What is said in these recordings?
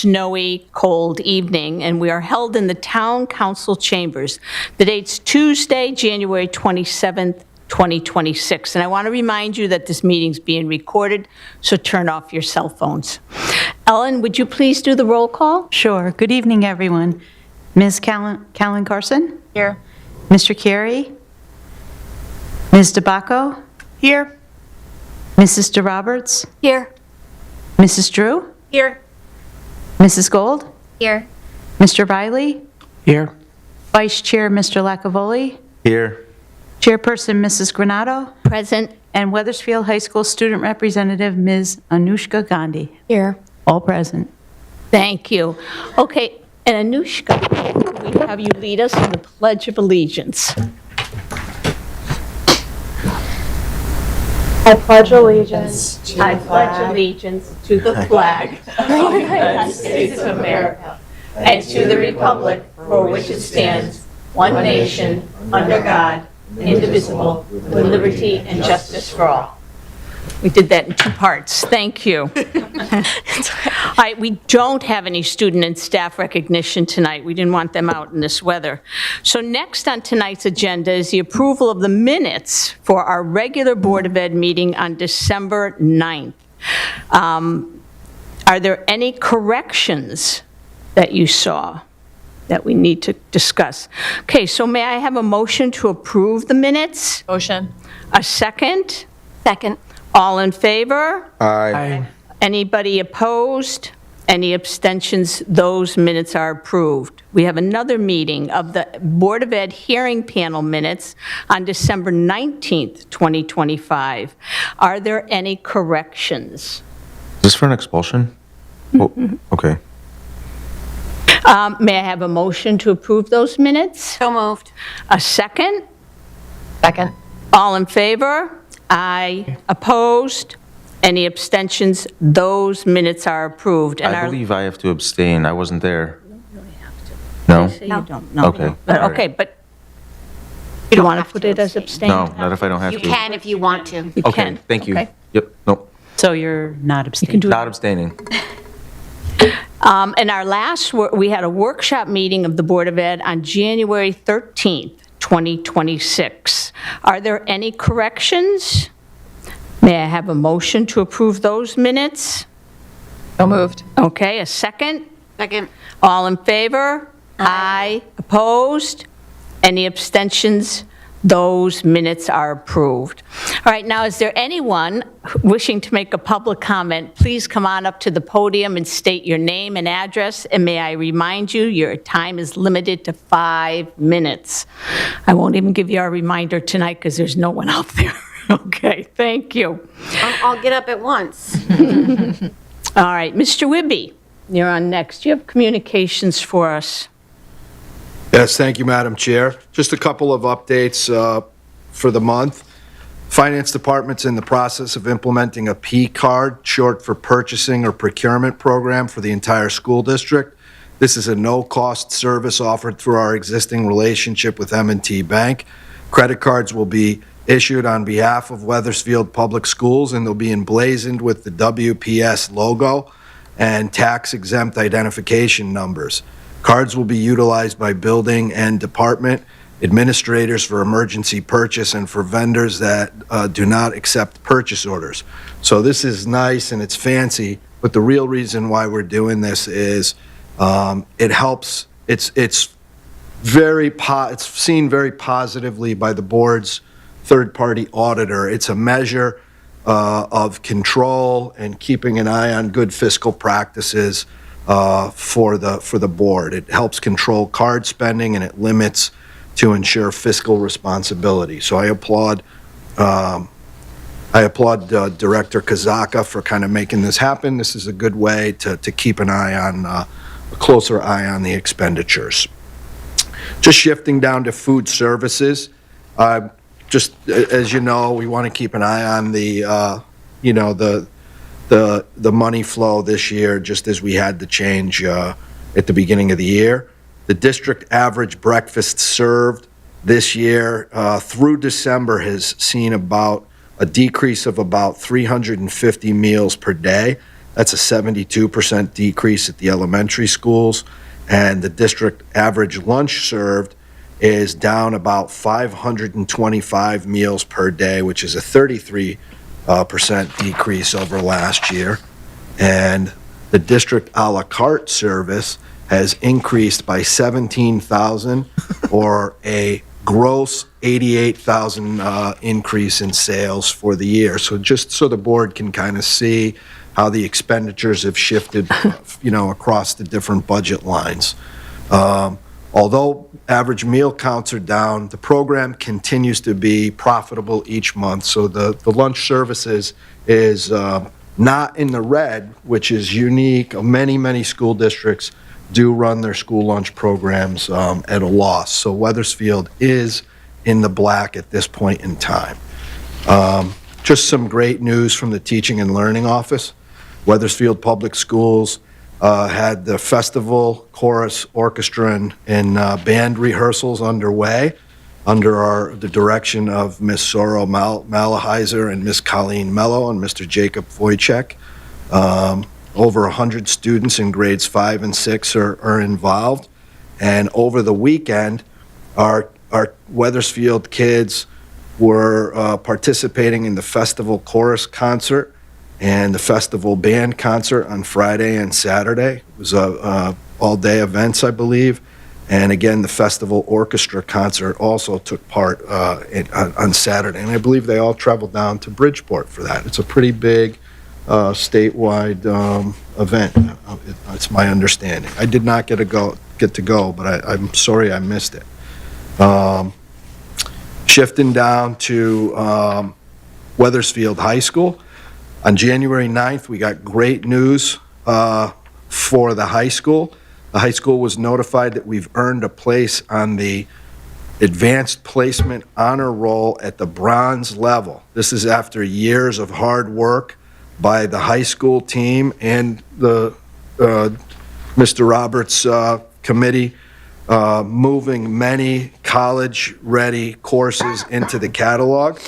snowy, cold evening, and we are held in the Town Council chambers. The date's Tuesday, January 27th, 2026. And I want to remind you that this meeting's being recorded, so turn off your cell phones. Ellen, would you please do the roll call? Sure. Good evening, everyone. Ms. Callan Carson? Here. Mr. Carey? Ms. DeBacco? Here. Mrs. DeRoberts? Here. Mrs. Drew? Here. Mrs. Gold? Here. Mr. Riley? Here. Vice Chair, Mr. Lacavoli? Here. Chairperson, Mrs. Granato? Present. And Weathersfield High School Student Representative, Ms. Anushka Gandhi? Here. All present. Thank you. Okay, and Anushka, we have you lead us in the Pledge of Allegiance. I pledge allegiance I pledge allegiance to the flag of the United States of America and to the republic for which it stands, one nation, under God, indivisible, with liberty and justice for all. We did that in 2 parts. Thank you. All right, we don't have any student and staff recognition tonight. We didn't want them out in this weather. So next on tonight's agenda is the approval of the minutes for our regular Board of Ed meeting on December 9th. Are there any corrections that you saw that we need to discuss? Okay, so may I have a motion to approve the minutes? Motion. A second? Second. All in favor? Aye. Anybody opposed? Any abstentions? Those minutes are approved. We have another meeting of the Board of Ed hearing panel minutes on December 19th, 2025. Are there any corrections? Is this for an expulsion? Oh, okay. May I have a motion to approve those minutes? So moved. A second? Second. All in favor? Aye. Opposed? Any abstentions? Those minutes are approved. And I our- believe I have to abstain. I wasn't there. No? Say you don't know. Okay. But, All right. okay, but you don't want to put it as abstain? No, not if I don't have You to. can if you want to. You Okay, can. thank you. Okay. Yep, nope, So you're not You can abstaining? do it. not abstaining. And our last, we had a workshop meeting of the Board of Ed on January 13th, 2026. Are there any corrections? May I have a motion to approve those minutes? So moved. Okay, a second? Second. All in favor? Aye. Opposed? Any abstentions? Those minutes are approved. All right, now, is there anyone wishing to make a public comment? Please come on up to the podium and state your name and address, and may I remind you, your time is limited to 5 minutes. I won't even give you our reminder tonight because there's no one out there. Okay, thank you. I'll get up at once. All right, Mr. Whibby, you're on next. You have communications for us. Yes, thank you, Madam Chair. Just a couple of updates for the month. Finance Department's in the process of implementing a P card, short for Purchasing or Procurement Program for the entire school district. This is a no-cost service offered through our existing relationship with M&T Bank. Credit cards will be issued on behalf of Weathersfield Public Schools, and they'll be emblazoned with the WPS logo and tax-exempt identification numbers. Cards will be utilized by building and department administrators for emergency purchase and for vendors that do not accept purchase orders. So this is nice and it's fancy, but the real reason why we're doing this is it helps. It's seen very positively by the board's third-party auditor. It's a measure of control and keeping an eye on good fiscal practices for the board. It helps control card spending and it limits to ensure fiscal responsibility. So I applaud Director Kazaka for kind of making this happen. This is a good way to keep an eye on a closer eye on the expenditures. Just shifting down to food services. Just as you know, we want to keep an eye on the money flow this year, just as we had the change at the beginning of the year. The district average breakfast served this year through December has seen about a decrease of about 350 meals per day. That's a 72% decrease at the elementary schools. And the district average lunch served is down about 525 meals per day, which is a 33% decrease over last year. And the district a la carte service has increased by 17,000, or a gross 88,000 increase in sales for the year. So just so the board can kind of see how the expenditures have shifted, across the different budget lines. Although average meal counts are down, the program continues to be profitable each month. So the lunch services is not in the red, which is unique. Many school districts do run their school lunch programs at a loss. So Wethersfield is in the black at this point in time. Just some great news from the Teaching and Learning Office. Wethersfield Public Schools had the festival, chorus, orchestra, and band rehearsals underway under the direction of Miss Sorrow Malahizer and Miss Colleen Mello and Mr. Jacob Wojcik. Over 100 students in grades 5 and 6 are involved. And over the weekend, our Wethersfield kids were participating in the festival chorus concert and the festival band concert on Friday and Saturday. It was all-day events, I believe. And again, the festival orchestra concert also took part on Saturday. And I believe they all traveled down to Bridgeport for that. It's a pretty big statewide event. It's my understanding. I did not get to go, but I'm sorry I missed it. Shifting down to Wethersfield High School. On January 9th, we got great news for the high school. The high school was notified that we've earned a place on the Advanced Placement Honor Roll at the bronze level. This is after years of hard work by the high school team and the Mr. Roberts committee, moving many college-ready courses into the catalog.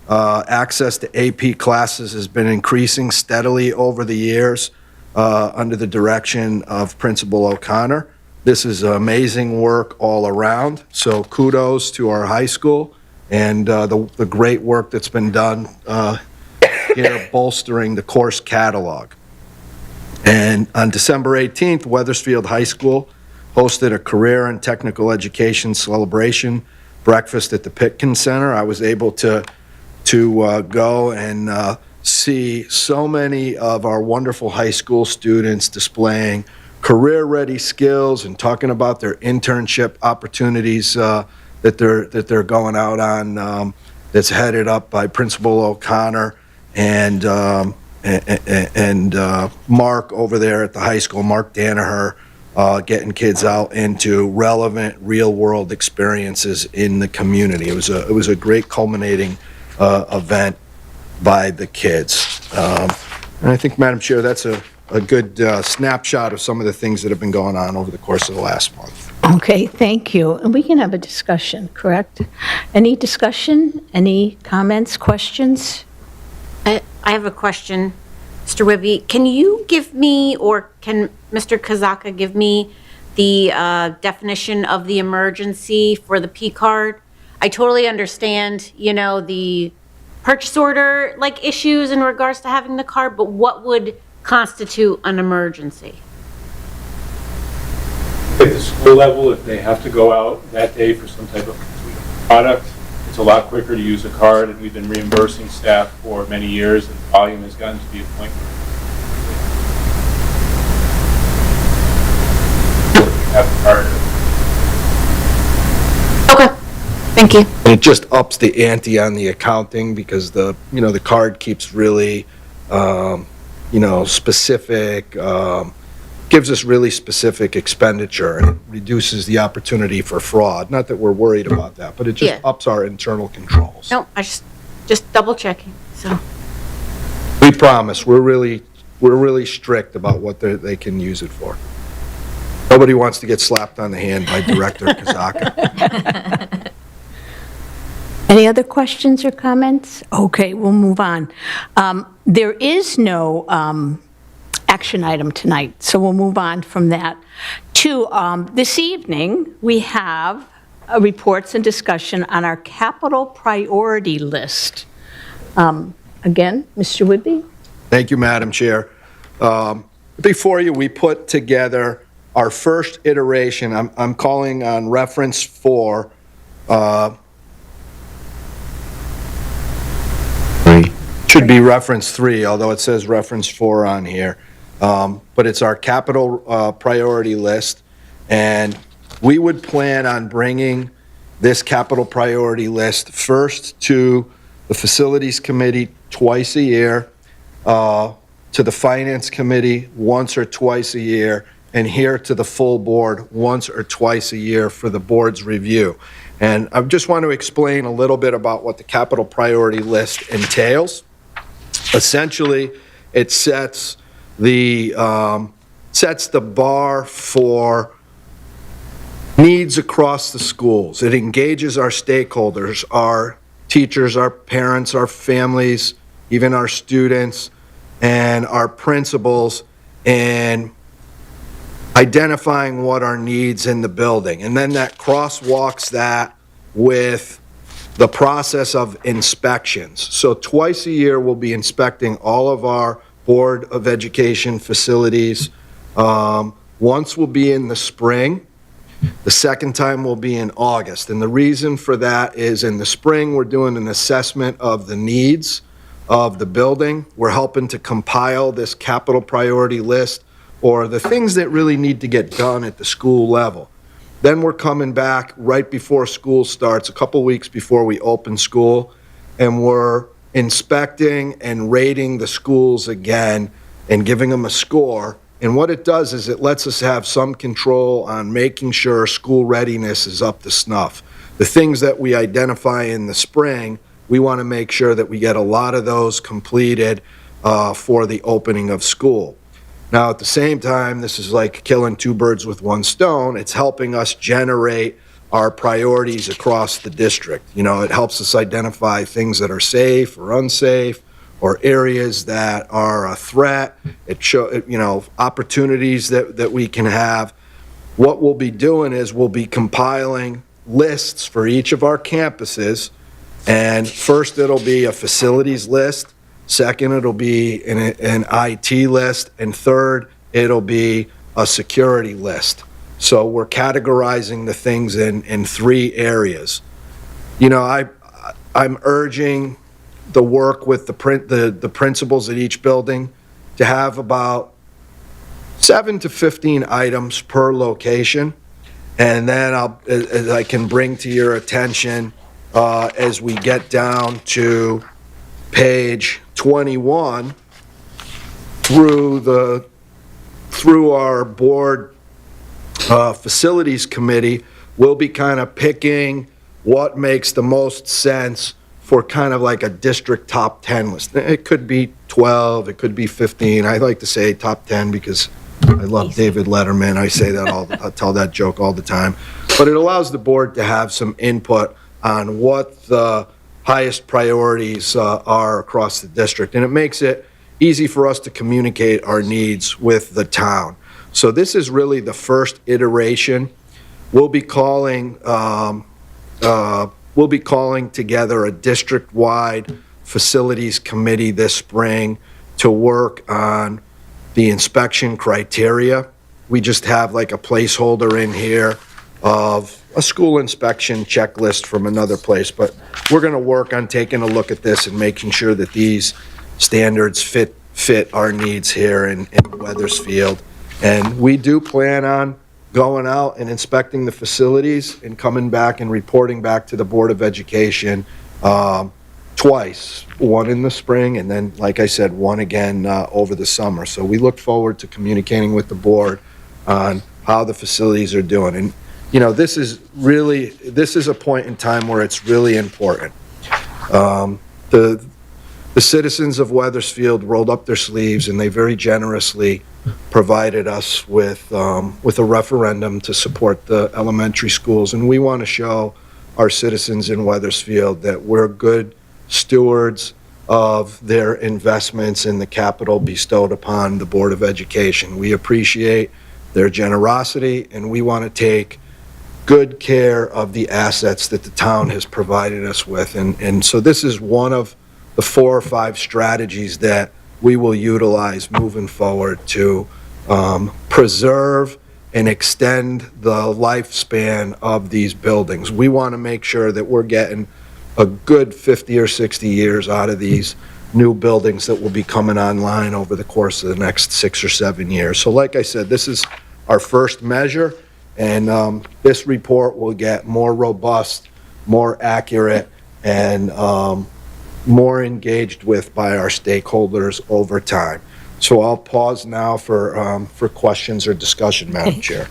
Access to AP classes has been increasing steadily over the years under the direction of Principal O'Connor. This is amazing work all around, so kudos to our high school and the great work that's been done here bolstering the course catalog. And on December 18th, Wethersfield High School hosted a career and technical education celebration breakfast at the Pitkin Center. I was able to go and see so many of our wonderful high school students displaying career-ready skills and talking about their internship opportunities that they're going out on. That's headed up by Principal O'Connor and Mark over there at the high school, Mark Danaher, getting kids out into relevant real-world experiences in the community. It was a great culminating event by the kids. And I think, Madam Chair, that's a good snapshot of some of the things that have been going on over the course of the last month. Okay, thank you. And we can have a discussion, correct? Any discussion? Any comments, questions? I have a question, Mr. Wibby. Can you give me, or can Mr. Kazaka give me the definition of the emergency for the P card? I totally understand, the purchase order issues in regards to having the card, but what would constitute an emergency? At the school level, if they have to go out that day for some type of product, it's a lot quicker to use a card, and we've been reimbursing staff for many years, and volume has gotten to be a point where you have a card. Okay, thank you. And it just ups the ante on the accounting because the card keeps really, specific, gives us really specific expenditure, and it reduces the opportunity for fraud. Not that we're worried about that, but it just ups our internal controls. No, I just double checking, so. We promise, we're really strict about what they can use it for. Nobody wants to get slapped on the hand by Director Kazaka. Any other questions or comments? Okay, we'll move on. There is no action item tonight, so we'll move on from that. This evening, we have reports and discussion on our capital priority list. Again, Mr. Whitby? Thank you, Madam Chair. Before you, we put together our first iteration. I'm calling on reference 4. 3. Should be reference 3, although it says reference 4 on here. But it's our capital priority list, and we would plan on bringing this capital priority list first to the Facilities Committee twice a year, to the Finance Committee once or twice a year, and here to the full board once or twice a year for the board's review. And I just want to explain a little bit about what the capital priority list entails. Essentially, it sets the bar for needs across the schools. It engages our stakeholders, our teachers, our parents, our families, even our students, and our principals in identifying what our needs in the building. And then that crosswalks that with the process of inspections. So twice a year, we'll be inspecting all of our Board of Education facilities. Once will be in the spring. The second time will be in August. And the reason for that is in the spring, we're doing an assessment of the needs of the building. We're helping to compile this capital priority list, or the things that really need to get done at the school level. Then we're coming back right before school starts, a couple weeks before we open school, and we're inspecting and rating the schools again and giving them a score. And what it does is it lets us have some control on making sure school readiness is up to snuff. The things that we identify in the spring, we want to make sure that we get a lot of those completed for the opening of school. Now, at the same time, this is like killing 2 birds with 1 stone. It's helping us generate our priorities across the district. You know, it helps us identify things that are safe or unsafe, or areas that are a threat. It shows, you know, opportunities that we can have. What we'll be doing is we'll be compiling lists for each of our campuses. And first, it'll be a facilities list. Second, it'll be an IT list. And third, it'll be a security list. So we're categorizing the things in 3 areas. You know, I'm urging the work with the principals at each building to have about 7 to 15 items per location. And then I can bring to your attention as we get down to page 21 through our board facilities committee, we'll be kind of picking what makes the most sense for kind of like a district top 10 list. It could be 12, it could be 15. I like to say top 10 because I love David Letterman. I say that I tell that joke all the time. But it allows the board to have some input on what the highest priorities are across the district. And it makes it easy for us to communicate our needs with the town. So this is really the first iteration. We'll be calling together a district-wide facilities committee this spring to work on the inspection criteria. We just have like a placeholder in here of a school inspection checklist from another place, but we're going to work on taking a look at this and making sure that these standards fit our needs here in Wethersfield. And we do plan on going out and inspecting the facilities and coming back and reporting back to the Board of Education twice, one in the spring and then, like I said, one again over the summer. So we look forward to communicating with the board on how the facilities are doing. And, you know, this is a point in time where it's really important. The citizens of Wethersfield rolled up their sleeves and they very generously provided us with a referendum to support the elementary schools. And we want to show our citizens in Wethersfield that we're good stewards of their investments in the capital bestowed upon the Board of Education. We appreciate their generosity, and we want to take good care of the assets that the town has provided us with. And so this is one of the 4 or 5 strategies that we will utilize moving forward to preserve and extend the lifespan of these buildings. We want to make sure that we're getting a good 50 or 60 years out of these new buildings that will be coming online over the course of the next 6 or 7 years. So like I said, this is our first measure, and this report will get more robust, more accurate, and more engaged with by our stakeholders over time. So I'll pause now for questions or discussion, Madam Chair.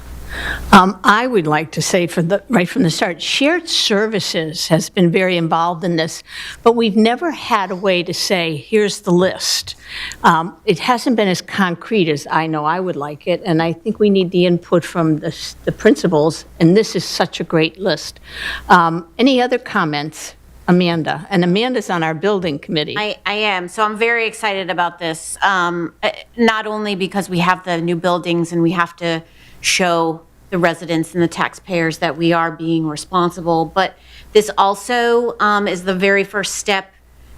I would like to say right from the start, shared services has been very involved in this, but we've never had a way to say, here's the list. It hasn't been as concrete as I know I would like it, and I think we need the input from the principals, and this is such a great list. Any other comments? Amanda, and Amanda's on our building committee. I am, so I'm very excited about this, not only because we have the new buildings and we have to show the residents and the taxpayers that we are being responsible, but this also is the very first step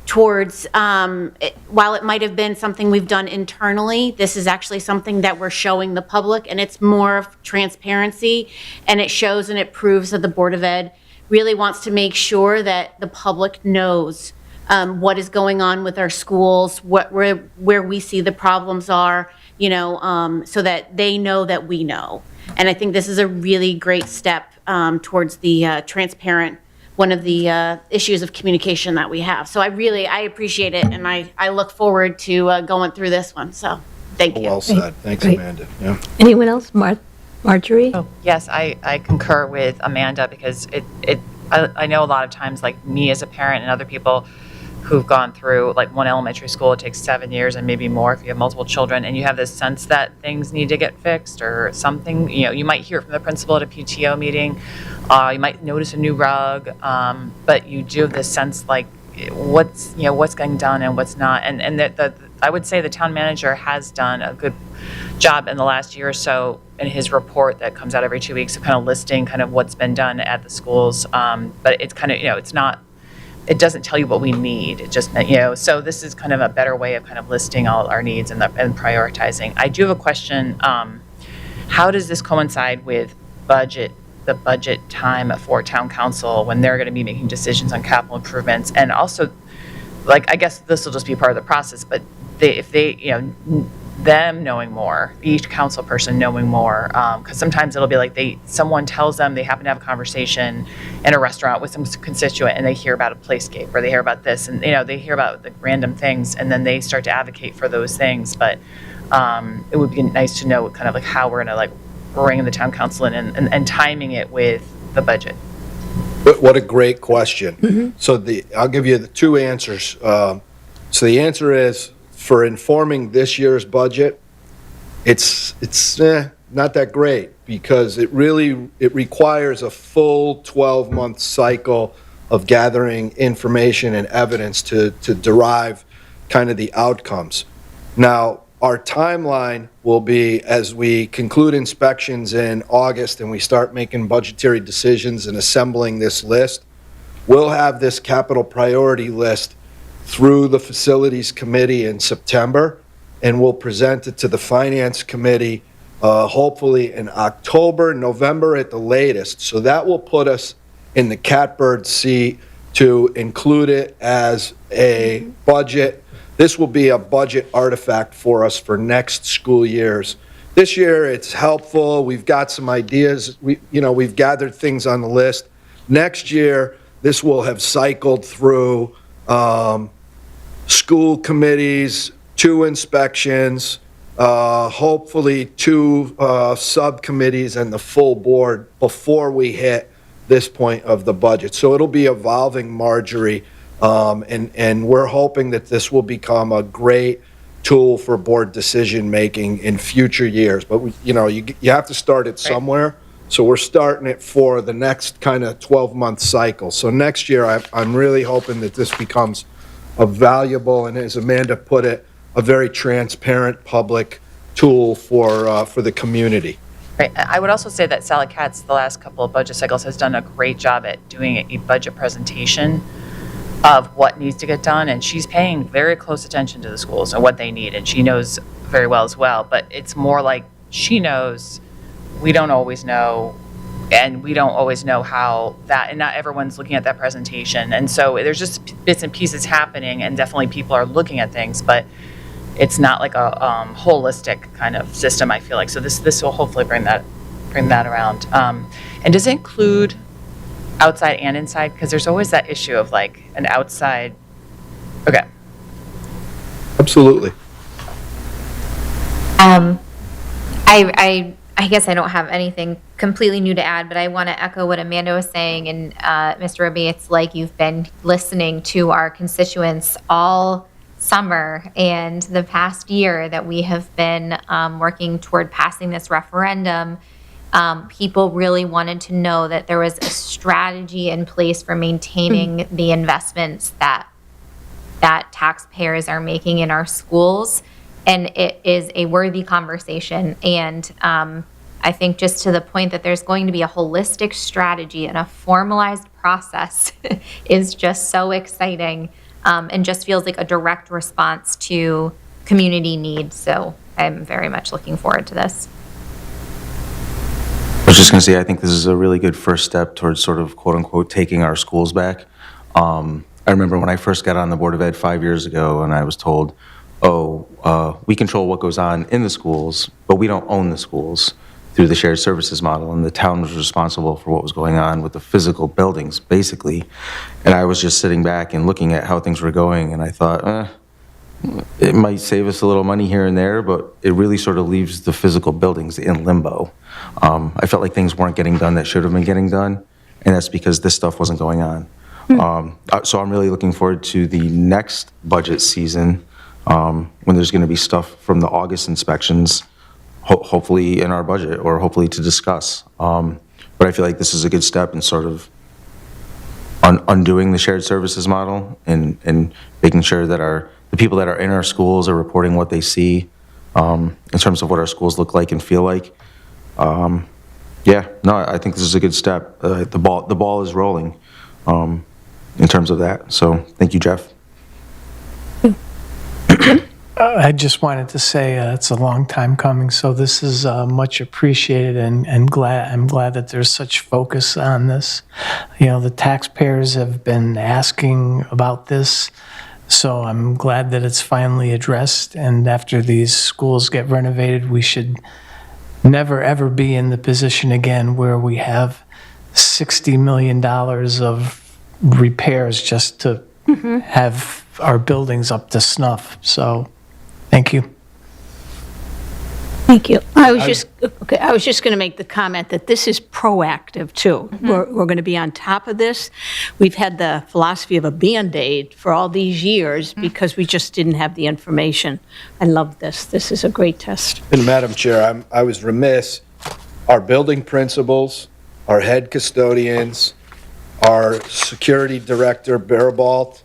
towards, while it might have been something we've done internally, this is actually something that we're showing the public, and it's more of transparency, and it shows and it proves that the Board of Ed really wants to make sure that the public knows what is going on with our schools, where we see the problems are, so that they know that we know. And I think this is a really great step towards the transparent, one of the issues of communication that we have. So I appreciate it, and I look forward to going through this one. So thank you. Well said. Thanks, Great. Amanda. Yeah. Anyone else? Marjorie? Oh, yes, I concur with Amanda, because I know a lot of times, like me as a parent and other people who've gone through, like, one elementary school, it takes 7 years and maybe more if you have multiple children, and you have this sense that things need to get fixed or something. You might hear from the principal at a PTO meeting, you might notice a new rug, but you do have this sense, like, what's getting done and what's not. And I would say the town manager has done a good job in the last year or so in his report that comes out every 2 weeks of kind of listing kind of what's been done at the schools. But it's kind of, it doesn't tell you what we need. It just, so this is kind of a better way of kind of listing all our needs and prioritizing. I do have a question. How does this coincide with the budget time for town council when they're going to be making decisions on capital improvements? And also, like, I guess this will just be part of the process, but if they, them knowing more, each council person knowing more, because sometimes it'll be like someone tells them they happen to have a conversation in a restaurant with some constituent, and they hear about a playscape, or they hear about this, and they hear about the random things, and then they start to advocate for those things. But it would be nice to know kind of like how we're going to bring the town council in and timing it with the budget. What a great question. Mm-hmm. So I'll give you the 2 answers. So the answer is, for informing this year's budget, it's not that great, because it requires a full 12-month cycle of gathering information and evidence to derive kind of the outcomes. Now, our timeline will be, as we conclude inspections in August and we start making budgetary decisions and assembling this list, we'll have this capital priority list through the Facilities Committee in September, and we'll present it to the Finance Committee hopefully in October, November at the latest. So that will put us in the catbird seat to include it as a budget. This will be a budget artifact for us for next school years. This year it's helpful. We've got some ideas. We've gathered things on the list. Next year, this will have cycled through school committees, 2 inspections, hopefully 2 subcommittees and the full board before we hit this point of the budget. So it'll be evolving, Marjorie, and we're hoping that this will become a great tool for board decision making in future years. But you have to start it somewhere. So we're starting it for the next kind of 12-month cycle. So next year, I'm really hoping that this becomes a valuable, and as Amanda put it, a very transparent public tool for the community. Right. I would also say that Sally Katz, the last couple of budget cycles, has done a great job at doing a budget presentation of what needs to get done, and she's paying very close attention to the schools and what they need, and she knows very well as well. But it's more like she knows, we don't always know, and we don't always know how that, and not everyone's looking at that presentation. And so there's just bits and pieces happening, and definitely people are looking at things, but it's not like a holistic kind of system, I feel like. So this will hopefully bring that around. And does it include outside and inside? Because there's always that issue of like an outside. Okay. Absolutely. I guess I don't have anything completely new to add, but I want to echo what Amanda was saying. And Mr. Ribby, it's like you've been listening to our constituents all summer and the past year that we have been working toward passing this referendum. People really wanted to know that there was a strategy in place for maintaining the investments that taxpayers are making in our schools. And it is a worthy conversation. And I think just to the point that there's going to be a holistic strategy and a formalized process is just so exciting, and just feels like a direct response to community needs. So I'm very much looking forward to this. I was just going to say, I think this is a really good first step towards sort of quote unquote taking our schools back. I remember when I first got on the Board of Ed 5 years ago, and I was told, we control what goes on in the schools, but we don't own the schools through the shared services model, and the town was responsible for what was going on with the physical buildings, basically. And I was just sitting back and looking at how things were going, and I thought, it might save us a little money here and there, but it really sort of leaves the physical buildings in limbo. I felt like things weren't getting done that should have been getting done, and that's because this stuff wasn't going on. So I'm really looking forward to the next budget season, when there's going to be stuff from the August inspections, hopefully in our budget, or hopefully to discuss. But I feel like this is a good step in sort of undoing the shared services model and making sure that the people that are in our schools are reporting what they see in terms of what our schools look like and feel like. I think this is a good step. The ball is rolling in terms of that. So thank you, Jeff. I just wanted to say it's a long time coming, so this is much appreciated, and I'm glad that there's such focus on this. You know, the taxpayers have been asking about this, so I'm glad that it's finally addressed. And after these schools get renovated, we should never ever be in the position again where we have $60 million of repairs just to have our buildings up to snuff. So. Thank you. Thank you. I was just going to make the comment that this is proactive, too. We're going to be on top of this. We've had the philosophy of a Band-Aid for all these years because we just didn't have the information. I love this. This is a great test. And Madam Chair, I was remiss. Our building principals, our head custodians, our security director, Barabalt,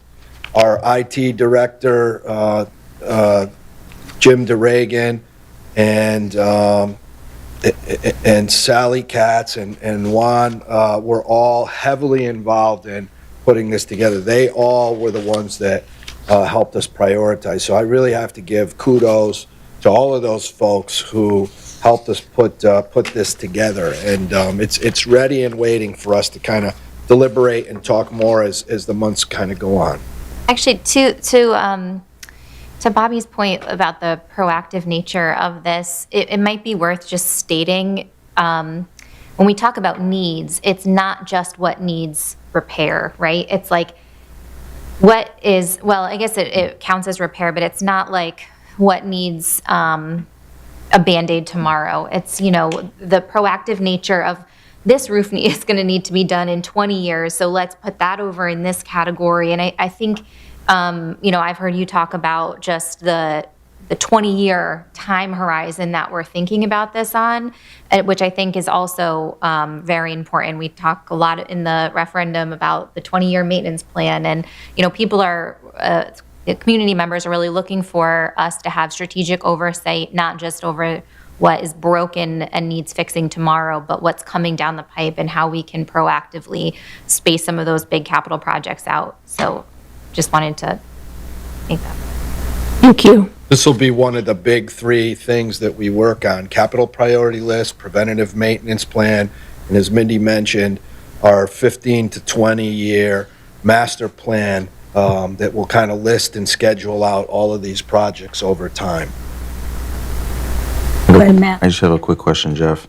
our IT director, Jim DeRegan, and Sally Katz and Juan were all heavily involved in putting this together. They all were the ones that helped us prioritize. So I really have to give kudos to all of those folks who helped us put this together. And it's ready and waiting for us to kind of deliberate and talk more as the months kind of go on. Actually, to Bobby's point about the proactive nature of this, it might be worth just stating, when we talk about needs, it's not just what needs repair, right? It's like what is, well, I guess it counts as repair, but it's not like what needs a Band-Aid tomorrow. It's, the proactive nature of this roof is going to need to be done in 20 years, so let's put that over in this category. And I think, I've heard you talk about just the the 20-year time horizon that we're thinking about this on, which I think is also very important. We talk a lot in the referendum about the 20-year maintenance plan, and people are, the community members are really looking for us to have strategic oversight, not just over what is broken and needs fixing tomorrow, but what's coming down the pipe and how we can proactively space some of those big capital projects out. So just wanted to make that. Thank you. This will be one of the big three things that we work on: capital priority list, preventative maintenance plan, and as Mindy mentioned, our 15 to 20-year master plan that will kind of list and schedule out all of these projects over time. Go ahead, Matt. I just have a quick question, Jeff.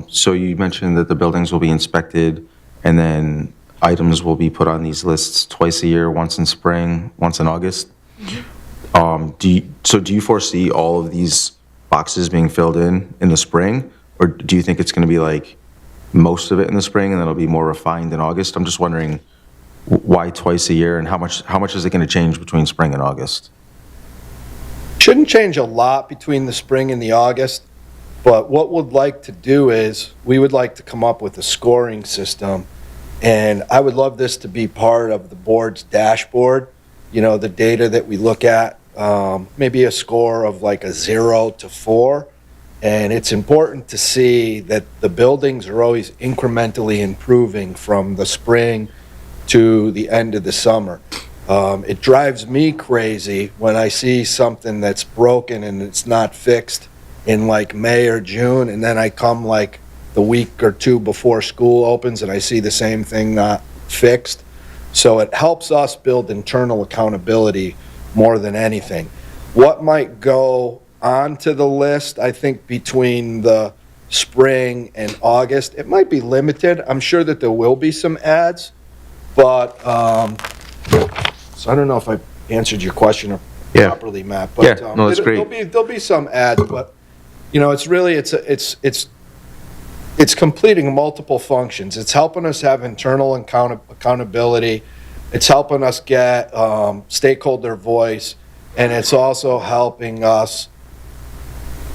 So you mentioned that the buildings will be inspected and then items will be put on these lists twice a year, once in spring, once in August. Do you foresee all of these boxes being filled in the spring? Or do you think it's going to be like most of it in the spring and then it'll be more refined in August? I'm just wondering why twice a year and how much is it going to change between spring and August? Shouldn't change a lot between the spring and the August, but what we'd like to do is we would like to come up with a scoring system, and I would love this to be part of the board's dashboard. The data that we look at, maybe a score of like a 0 to 4, and it's important to see that the buildings are always incrementally improving from the spring to the end of the summer. It drives me crazy when I see something that's broken and it's not fixed in like May or June, and then I come like the week or two before school opens and I see the same thing not fixed. So it helps us build internal accountability more than anything. What might go onto the list, I think between the spring and August, it might be limited. I'm sure that there will be some ads, but so I don't know if I answered your question properly, Matt. But, yeah, no, that's great. There'll be some ads, but it's really it's completing multiple functions. It's helping us have internal accountability. It's helping us get stakeholder voice, and it's also helping us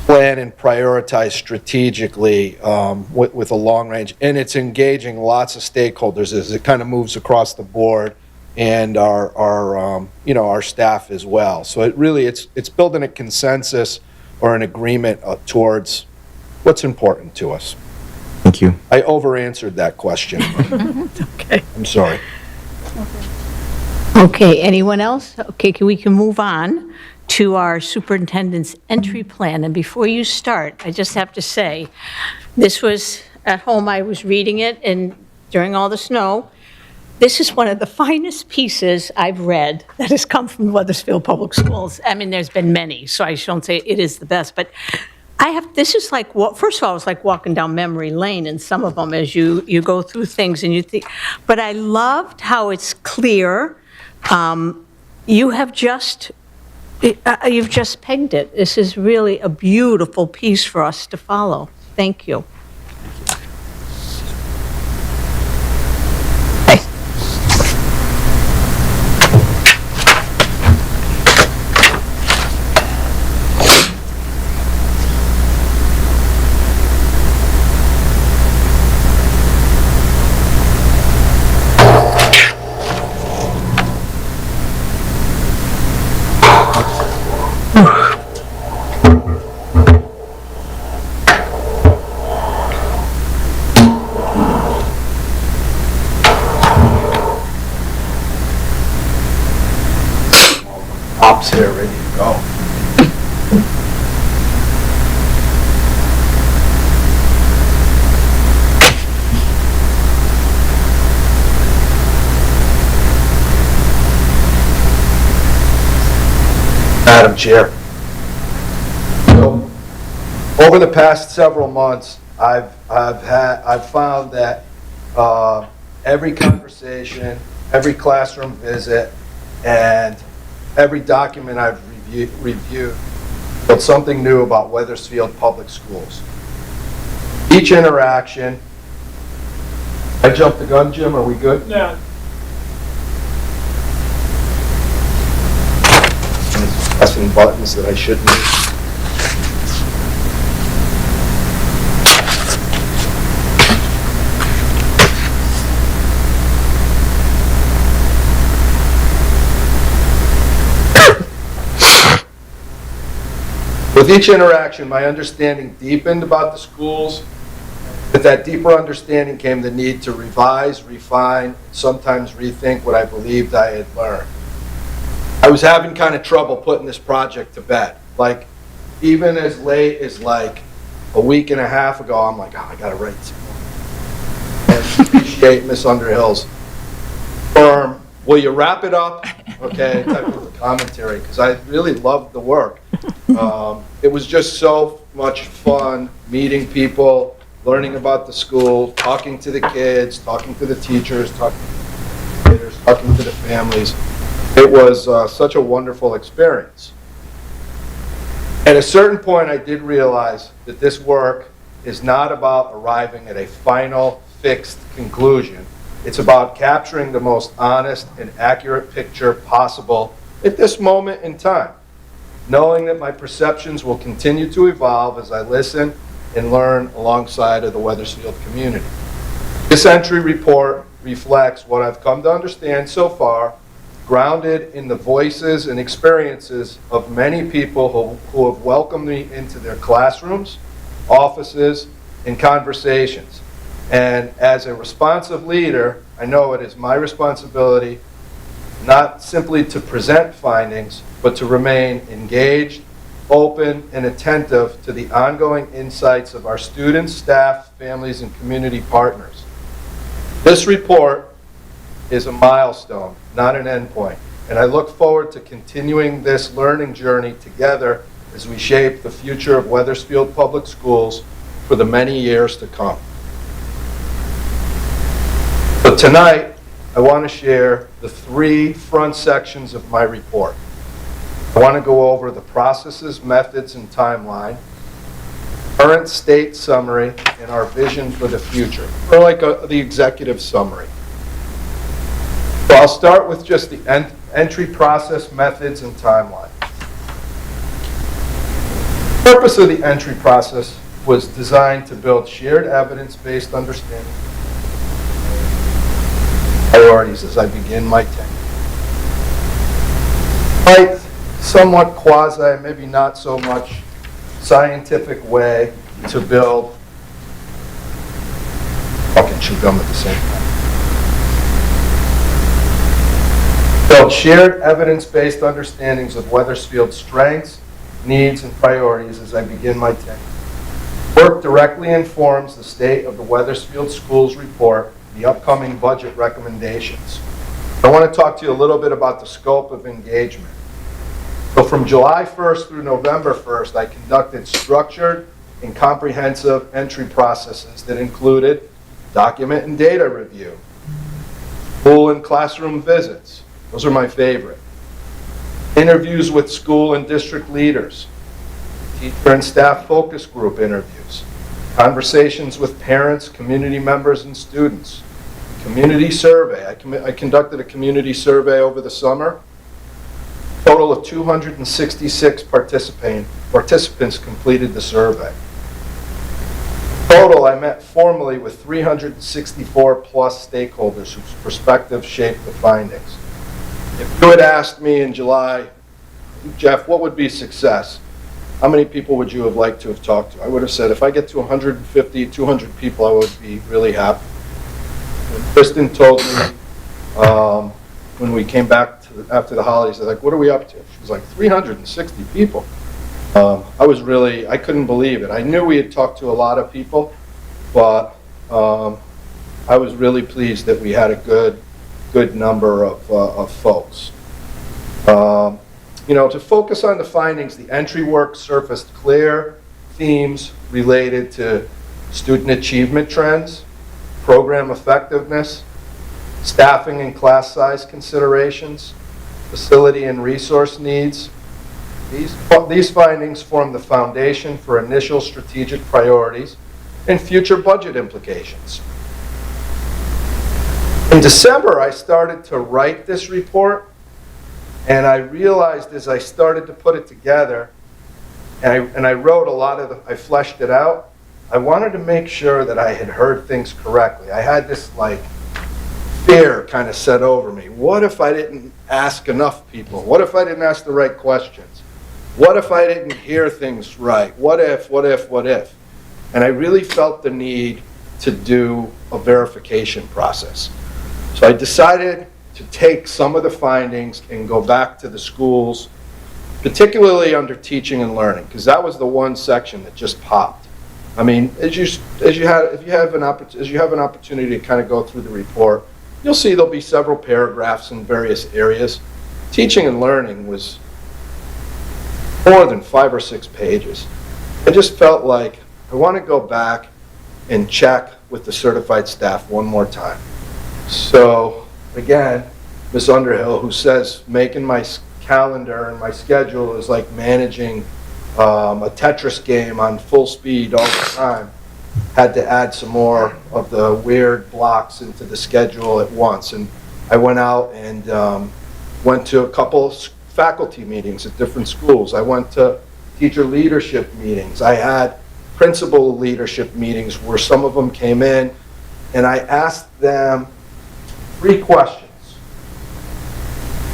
plan and prioritize strategically with a long range. And it's engaging lots of stakeholders as it kind of moves across the board, and our staff as well. So it's building a consensus or an agreement towards what's important to us. Thank you. I over-answered that question. Okay. I'm sorry. Okay, anyone else? Okay, we can move on to our superintendent's entry plan. And before you start, I just have to say, this was at home, I was reading it, and during all the snow, this is one of the finest pieces I've read that has come from Weathersfield Public Schools. I mean, there's been many, so I shouldn't say it is the best, but this is like, first of all, it's like walking down memory lane in some of them as you go through things and you think, but I loved how it's clear. You've just pegged it. This is really a beautiful piece for us to follow. Thank you. Ops here, ready to go. Madam Chair. So, over the past several months, I've found that every conversation, every classroom visit, and every document I've reviewed built something new about Weathersfield Public Schools. Each interaction, I jumped the gun, Jim, are we good? Yeah. pressing buttons that I shouldn't be. With each interaction, my understanding deepened about the schools. With that deeper understanding came the need to revise, refine, and sometimes rethink what I believed I had learned. I was having kind of trouble putting this project to bed. Like, even as late as like a week and a half ago, I'm like, oh, I gotta write some more. And appreciate Miss Underhill's firm, will you wrap it up? Okay, type of a commentary, because I really loved the work. It was just so much fun meeting people, learning about the school, talking to the kids, talking to the teachers, talking to the educators, talking to the families. It was such a wonderful experience. At a certain point, I did realize that this work is not about arriving at a final, fixed conclusion. It's about capturing the most honest and accurate picture possible at this moment in time, knowing that my perceptions will continue to evolve as I listen and learn alongside of the Wethersfield community. This entry report reflects what I've come to understand so far, grounded in the voices and experiences of many people who have welcomed me into their classrooms, offices, and conversations. And as a responsive leader, I know it is my responsibility not simply to present findings, but to remain engaged, open, and attentive to the ongoing insights of our students, staff, families, and community partners. This report is a milestone, not an endpoint, and I look forward to continuing this learning journey together as we shape the future of Wethersfield Public Schools for the many years to come. So tonight, I want to share the 3 front sections of my report. I want to go over the processes, methods, and timeline, current state summary, and our vision for the future, or like the executive summary. So I'll start with just the entry process, methods, and timeline. The purpose of the entry process was designed to build shared evidence-based understanding priorities as I begin my tenure. Right, somewhat quasi, maybe not so much scientific way to build fucking chew gum at the same time. Build shared evidence-based understandings of Wethersfield's strengths, needs, and priorities as I begin my tenure. Work directly informs the state of the Wethersfield Schools report, the upcoming budget recommendations. I want to talk to you a little bit about the scope of engagement. So from July 1st through November 1st, I conducted structured and comprehensive entry processes that included document and data review, school and classroom visits, those are my favorite, interviews with school and district leaders, teacher and staff focus group interviews, conversations with parents, community members, and students, community survey. I conducted a community survey over the summer. Total of 266 participants completed the survey. Total, I met formally with 364 plus stakeholders whose perspectives shaped the findings. If you had asked me in July, Jeff, what would be success? How many people would you have liked to have talked to? I would have said, if I get to 150, 200 people, I would be really happy. When Kristen told me, when we came back after the holidays, they're like, what are we up to? She was like, 360 people. I couldn't believe it. I knew we had talked to a lot of people, but I was really pleased that we had a good number of folks. To focus on the findings, the entry work surfaced clear themes related to student achievement trends, program effectiveness, staffing and class size considerations, facility and resource needs. These findings form the foundation for initial strategic priorities and future budget implications. In December, I started to write this report, And I realized as I started to put it together, and I wrote a lot of I fleshed it out, I wanted to make sure that I had heard things correctly. I had this like fear kind of set over me. What if I didn't ask enough people? What if I didn't ask the right questions? What if I didn't hear things right? What if? And I really felt the need to do a verification process. So I decided to take some of the findings and go back to the schools, particularly under teaching and learning, because that was the one section that just popped. I mean, as you have an opportunity to kind of go through the report, you'll see there'll be several paragraphs in various areas. Teaching and learning was more than 5 or 6 pages. I just felt like I want to go back and check with the certified staff one more time. So again, Ms. Underhill, who says making my calendar and my schedule is like managing a Tetris game on full speed all the time, had to add some more of the weird blocks into the schedule at once. And I went out and went to a couple faculty meetings at different schools. I went to teacher leadership meetings. I had principal leadership meetings where some of them came in, and I asked them 3 questions.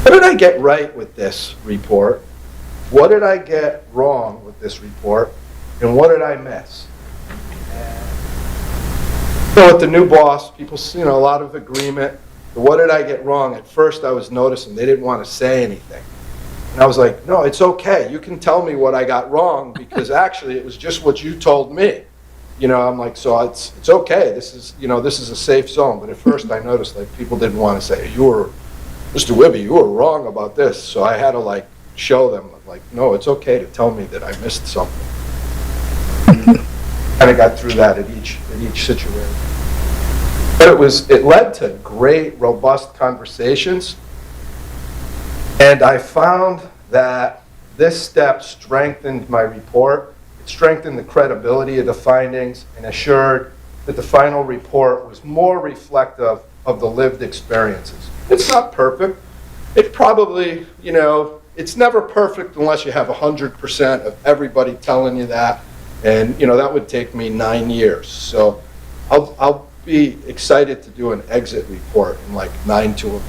What did I get right with this report? What did I get wrong with this report? And what did I miss? So with the new boss, people, a lot of agreement. But what did I get wrong? At first I was noticing they didn't want to say anything. And I was like, no, it's okay. You can tell me what I got wrong because actually it was just what you told me. I'm like, so it's okay. This is a safe zone. But at first I noticed like people didn't want to say, Mr. Wibby, you were wrong about this. So I had to like show them like, no, it's okay to tell me that I missed something. Kind of got through that at each situation. But it led to great, robust conversations. And I found that this step strengthened my report. It strengthened the credibility of the findings and assured that the final report was more reflective of the lived experiences. It's not perfect. It probably, it's never perfect unless you have 100% of everybody telling you that. And, that would take me 9 years. So I'll be excited to do an exit report in like 9 to 11.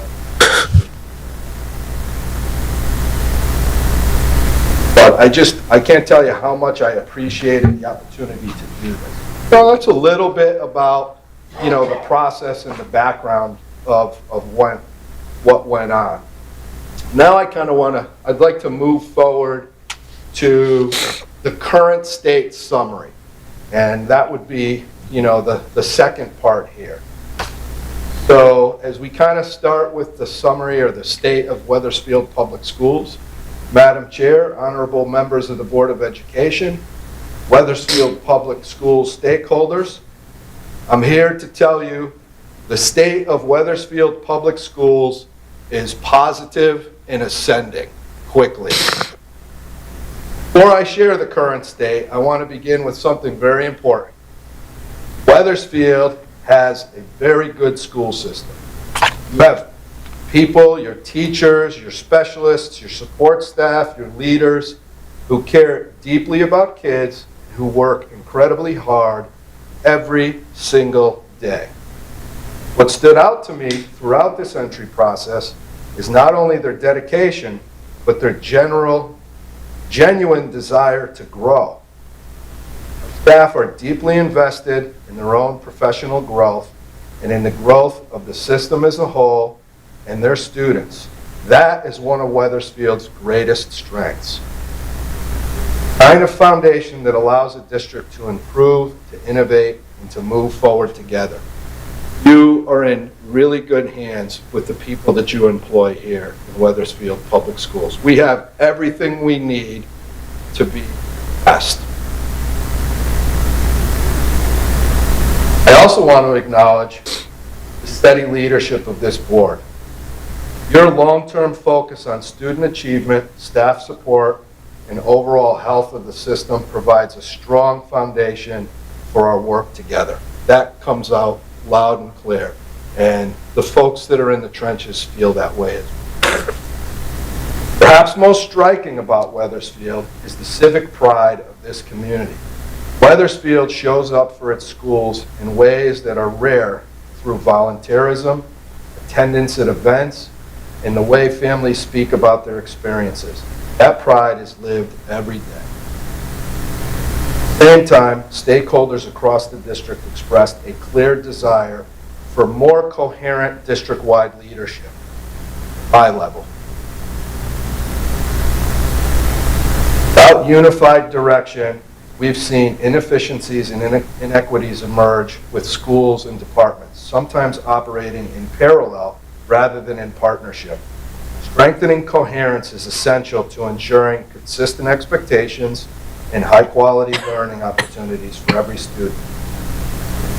But I can't tell you how much I appreciated the opportunity to do this. So that's a little bit about, the process and the background of what went on. Now I'd like to move forward to the current state summary. And that would be, the second part here. So as we kind of start with the summary or the state of Wethersfield Public Schools, Madam Chair, honorable members of the Board of Education, Wethersfield Public Schools stakeholders, I'm here to tell you the state of Wethersfield Public Schools is positive and ascending quickly. Before I share the current state, I want to begin with something very important. Wethersfield has a very good school system. You have people, your teachers, your specialists, your support staff, your leaders who care deeply about kids, who work incredibly hard every single day. What stood out to me throughout this entry process is not only their dedication, but their genuine desire to grow. Staff are deeply invested in their own professional growth and in the growth of the system as a whole and their students. That is one of Wethersfield's greatest strengths. The kind of foundation that allows a district to improve, to innovate, and to move forward together. You are in really good hands with the people that you employ here in Wethersfield Public Schools. We have everything we need to be best. I also want to acknowledge the steady leadership of this board. Your long-term focus on student achievement, staff support, and overall health of the system provides a strong foundation for our work together. That comes out loud and clear, and the folks that are in the trenches feel that way as well. Perhaps most striking about Wethersfield is the civic pride of this community. Wethersfield shows up for its schools in ways that are rare through volunteerism, attendance at events, and the way families speak about their experiences. That pride is lived every day. At the same time, stakeholders across the district expressed a clear desire for more coherent district-wide leadership, high level. Without unified direction, we've seen inefficiencies and inequities emerge with schools and departments, sometimes operating in parallel rather than in partnership. Strengthening coherence is essential to ensuring consistent expectations and high-quality learning opportunities for every student.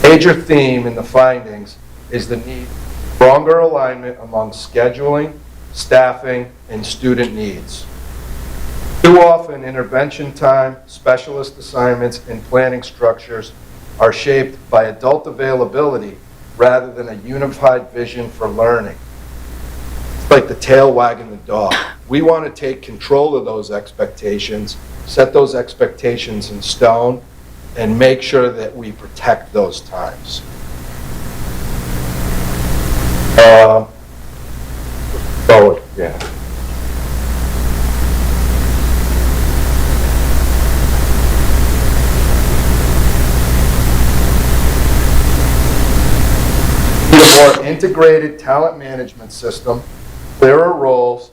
A major theme in the findings is the need for stronger alignment among scheduling, staffing, and student needs. Too often, intervention time, specialist assignments, and planning structures are shaped by adult availability rather than a unified vision for learning. It's like the tail wagging the dog. We want to take control of those expectations, set those expectations in stone, and make sure that we protect those times. Forward, yeah. A more integrated talent management system, clearer roles,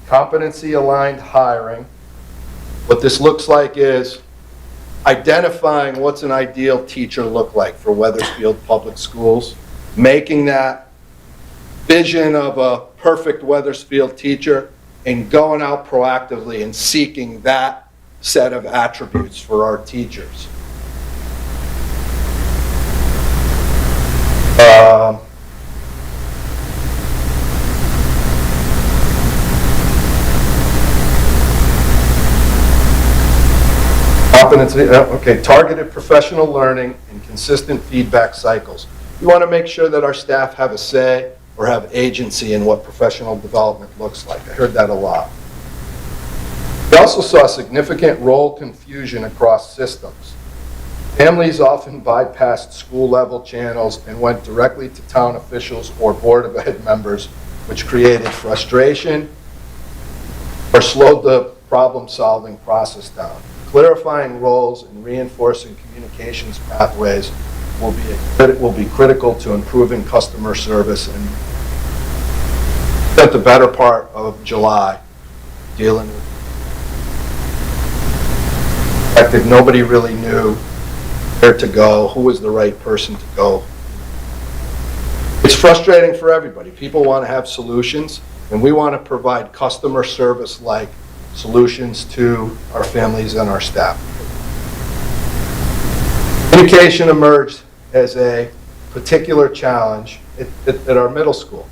competency-aligned hiring. What this looks like is identifying what's an ideal teacher look like for Wethersfield Public Schools, making that vision of a perfect Wethersfield teacher, and going out proactively and seeking that set of attributes for our teachers. Targeted professional learning and consistent feedback cycles. We want to make sure that our staff have a say or have agency in what professional development looks like. I heard that a lot. We also saw significant role confusion across systems. Families often bypassed school-level channels and went directly to town officials or Board of Ed members, which created frustration or slowed the problem-solving process down. Clarifying roles and reinforcing communications pathways will be critical to improving customer service, and spent the better part of July dealing with the fact that nobody really knew where to go, who was the right person to go. It's frustrating for everybody. People want to have solutions, and we want to provide customer service-like solutions to our families and our staff. Communication emerged as a particular challenge at our middle school.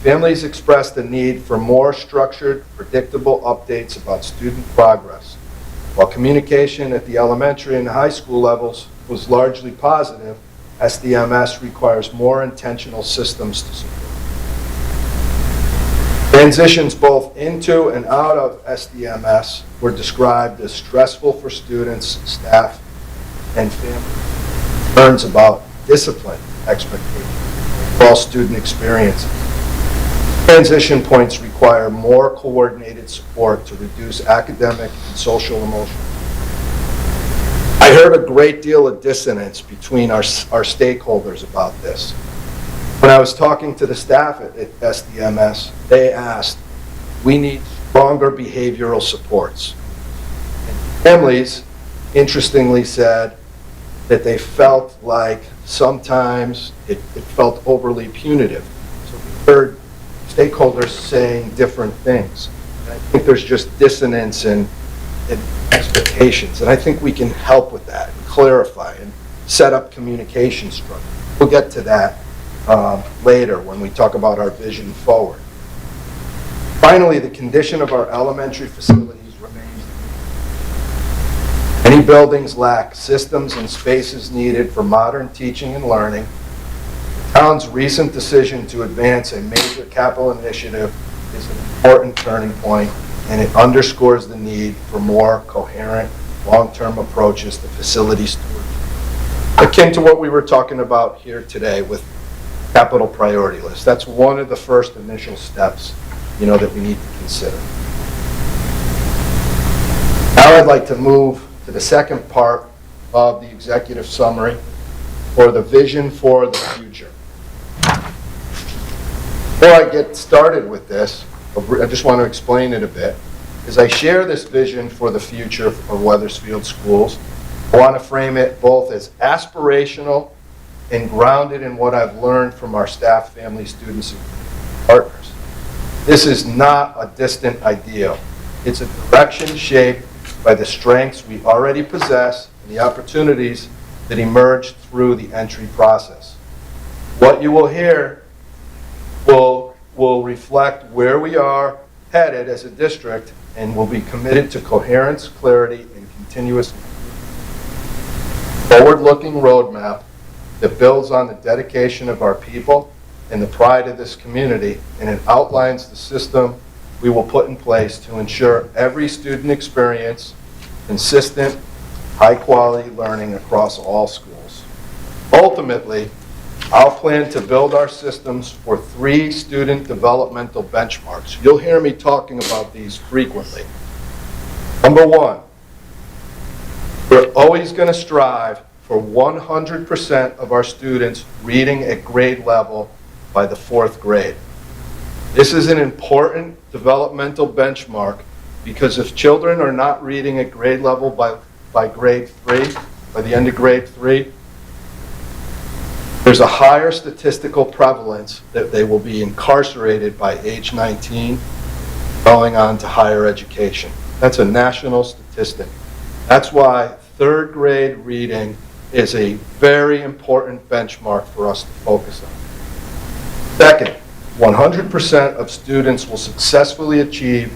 Families expressed the need for more structured, predictable updates about student progress. While communication at the elementary and high school levels was largely positive, SDMS requires more intentional systems to support. Transitions both into and out of SDMS were described as stressful for students, staff, and families. Concerns about discipline expectations, all student experiences. Transition points require more coordinated support to reduce academic and social emotion. I heard a great deal of dissonance between our stakeholders about this. When I was talking to the staff at SDMS, they asked, we need stronger behavioral supports. And families, interestingly, said that they felt like sometimes it felt overly punitive. So we heard stakeholders saying different things. And I think there's just dissonance in expectations. And I think we can help with that and clarify and set up communication structure. We'll get to that later when we talk about our vision forward. Finally, the condition of our elementary facilities remains. Many buildings lack systems and spaces needed for modern teaching and learning. The town's recent decision to advance a major capital initiative is an important turning point and it underscores the need for more coherent, long-term approaches to facility stewardship, akin to what we were talking about here today with capital priority list. That's one of the first initial steps, that we need to consider. Now I'd like to move to the second part of the executive summary, or the vision for the future. Before I get started with this, I just want to explain it a bit. As I share this vision for the future of Wethersfield Schools, I want to frame it both as aspirational and grounded in what I've learned from our staff, family, students, and partners. This is not a distant ideal. It's a direction shaped by the strengths we already possess and the opportunities that emerge through the entry process. What you will hear will reflect where we are headed as a district, and will be committed to coherence, clarity, and continuous forward-looking roadmap that builds on the dedication of our people and the pride of this community, and it outlines the system we will put in place to ensure every student experience consistent, high-quality learning across all schools. Ultimately, I'll plan to build our systems for 3 student developmental benchmarks. You'll hear me talking about these frequently. Number 1, we're always going to strive for 100% of our students reading at grade level by the 4th grade. This is an important developmental benchmark because if children are not reading at grade level by grade 3, by the end of grade 3, there's a higher statistical prevalence that they will be incarcerated by age 19, going on to higher education. That's a national statistic. That's why 3rd grade reading is a very important benchmark for us to focus on. Second, 100% of students will successfully achieve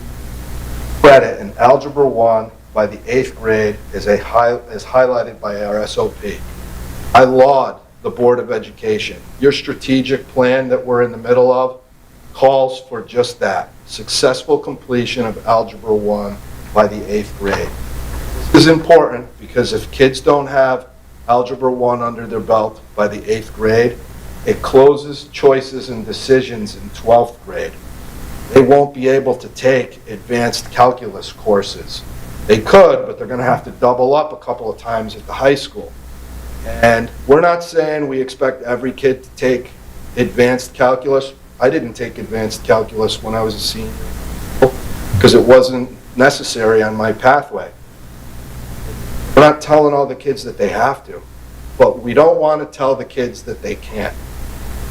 credit in Algebra 1 by the 8th grade as highlighted by our SOP. I laud the Board of Education. Your strategic plan that we're in the middle of calls for just that, successful completion of Algebra 1 by the 8th grade. This is important because if kids don't have Algebra 1 under their belt by the 8th grade, it closes choices and decisions in 12th grade. They won't be able to take advanced calculus courses. They could, but they're going to have to double up a couple of times at the high school. And we're not saying we expect every kid to take advanced calculus. I didn't take advanced calculus when I was a senior because it wasn't necessary on my pathway. We're not telling all the kids that they have to, but we don't want to tell the kids that they can't.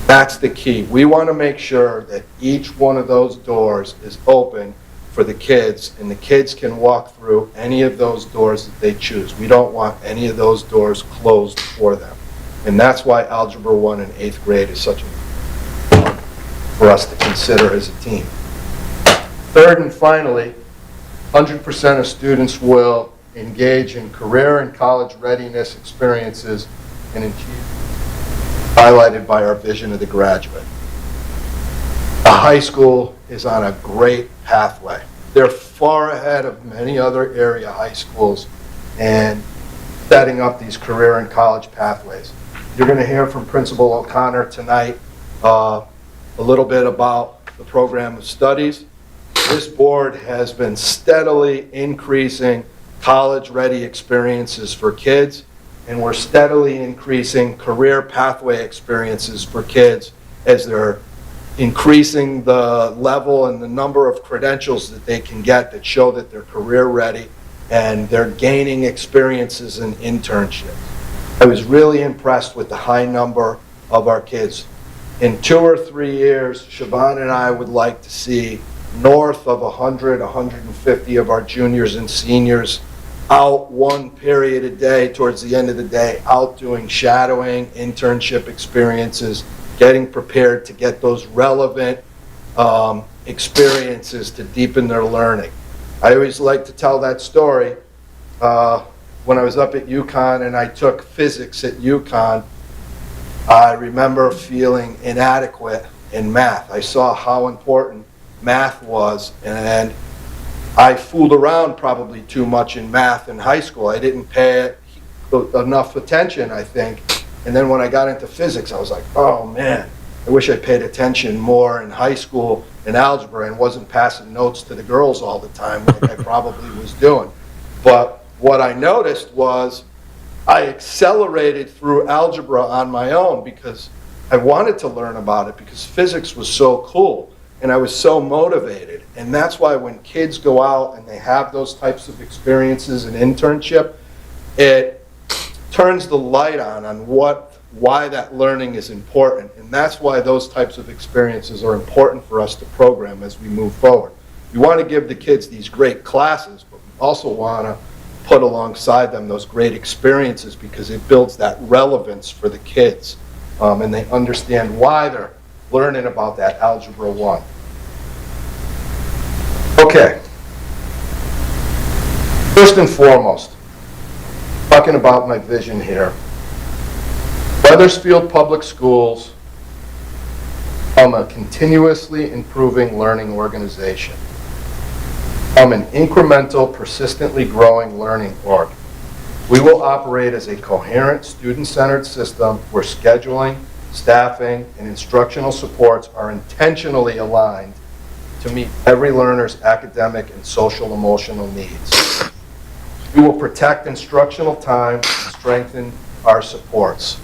That's the key. We want to make sure that each one of those doors is open for the kids, and the kids can walk through any of those doors that they choose. We don't want any of those doors closed for them. And that's why Algebra 1 in 8th grade is such important for us to consider as a team. Third and finally, 100% of students will engage in career and college readiness experiences and achieve highlighted by our vision of the graduate. The high school is on a great pathway. They're far ahead of many other area high schools and setting up these career and college pathways. You're going to hear from Principal O'Connor tonight a little bit about the program of studies. This board has been steadily increasing college-ready experiences for kids, and we're steadily increasing career pathway experiences for kids as they're increasing the level and the number of credentials that they can get that show that they're career ready and they're gaining experiences in internships. I was really impressed with the high number of our kids. In 2 or 3 years, Siobhan and I would like to see north of 100, 150 of our juniors and seniors out one period a day towards the end of the day, out doing shadowing, internship experiences, getting prepared to get those relevant experiences to deepen their learning. I always like to tell that story. When I was up at UConn and I took physics at UConn, I remember feeling inadequate in math. I saw how important math was, and I fooled around probably too much in math in high school. I didn't pay enough attention, I think. And then when I got into physics, I was like, oh man, I wish I paid attention more in high school in algebra and wasn't passing notes to the girls all the time like I probably was doing. But what I noticed was I accelerated through algebra on my own because I wanted to learn about it because physics was so cool and I was so motivated. And that's why when kids go out and they have those types of experiences and internship, it turns the light on why that learning is important. And that's why those types of experiences are important for us to program as we move forward. We want to give the kids these great classes, but we also want to put alongside them those great experiences because it builds that relevance for the kids. And they understand why they're learning about that Algebra 1. Okay. First and foremost, talking about my vision here. Weathersfield Public Schools become a continuously improving learning organization. Become an incremental, persistently growing learning org. We will operate as a coherent, student-centered system where scheduling, staffing, and instructional supports are intentionally aligned to meet every learner's academic and social-emotional needs. We will protect instructional time and strengthen our supports.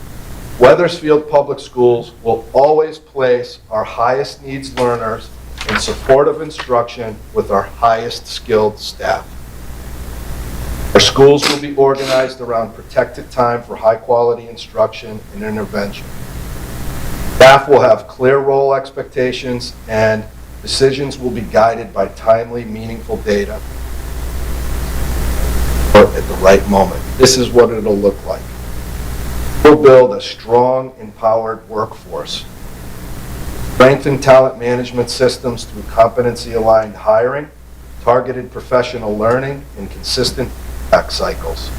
Weathersfield Public Schools will always place our highest needs learners in supportive instruction with our highest skilled staff. Our schools will be organized around protected time for high-quality instruction and intervention. Staff will have clear role expectations, and decisions will be guided by timely, meaningful data at the right moment. This is what it'll look like. We'll build a strong, empowered workforce. Strengthen talent management systems through competency-aligned hiring, targeted professional learning, and consistent feedback cycles.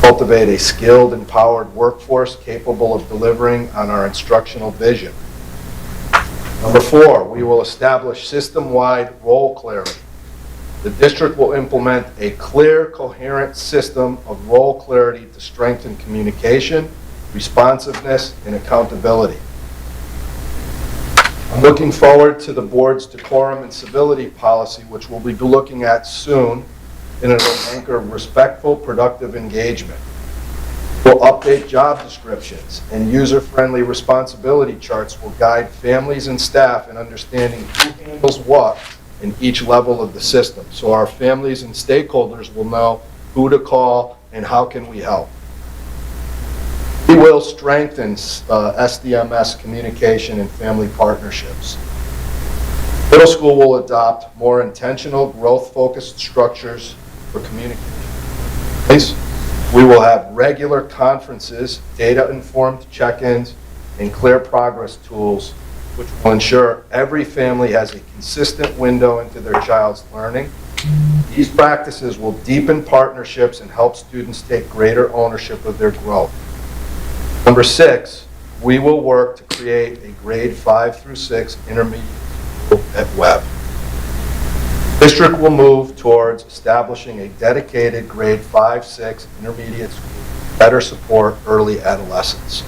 Cultivate a skilled, empowered workforce capable of delivering on our instructional vision. Number 4, we will establish system-wide role clarity. The district will implement a clear, coherent system of role clarity to strengthen communication, responsiveness, and accountability. I'm looking forward to the board's decorum and civility policy, which we'll be looking at soon, and it will anchor respectful, productive engagement. We'll update job descriptions, and user-friendly responsibility charts will guide families and staff in understanding who handles what in each level of the system, so our families and stakeholders will know who to call and how can we help. We will strengthen SDMS communication and family partnerships. Middle school will adopt more intentional, growth-focused structures for communication. We will have regular conferences, data-informed check-ins, and clear progress tools, which will ensure every family has a consistent window into their child's learning. These practices will deepen partnerships and help students take greater ownership of their growth. Number 6, we will work to create a grade 5 through 6 intermediate school at Webb. District will move towards establishing a dedicated grade 5-6 intermediate school to better support early adolescence.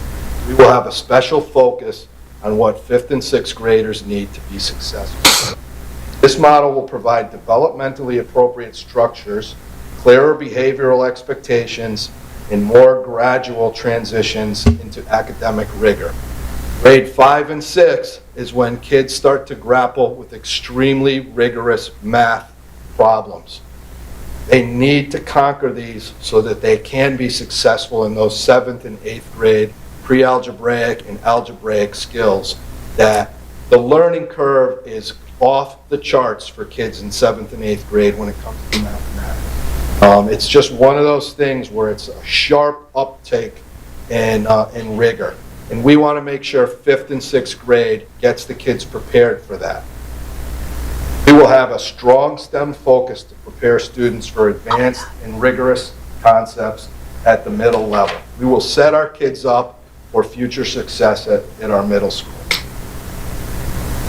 We will have a special focus on what 5th and 6th graders need to be successful. This model will provide developmentally appropriate structures, clearer behavioral expectations, and more gradual transitions into academic rigor. Grade 5 and 6 is when kids start to grapple with extremely rigorous math problems. They need to conquer these so that they can be successful in those 7th and 8th grade pre-algebraic and algebraic skills. That the learning curve is off the charts for kids in 7th and 8th grade when it comes to mathematics. It's just one of those things where it's a sharp uptake in rigor. And we want to make sure 5th and 6th grade gets the kids prepared for that. We will have a strong STEM focus to prepare students for advanced and rigorous concepts at the middle level. We will set our kids up for future success at our middle school.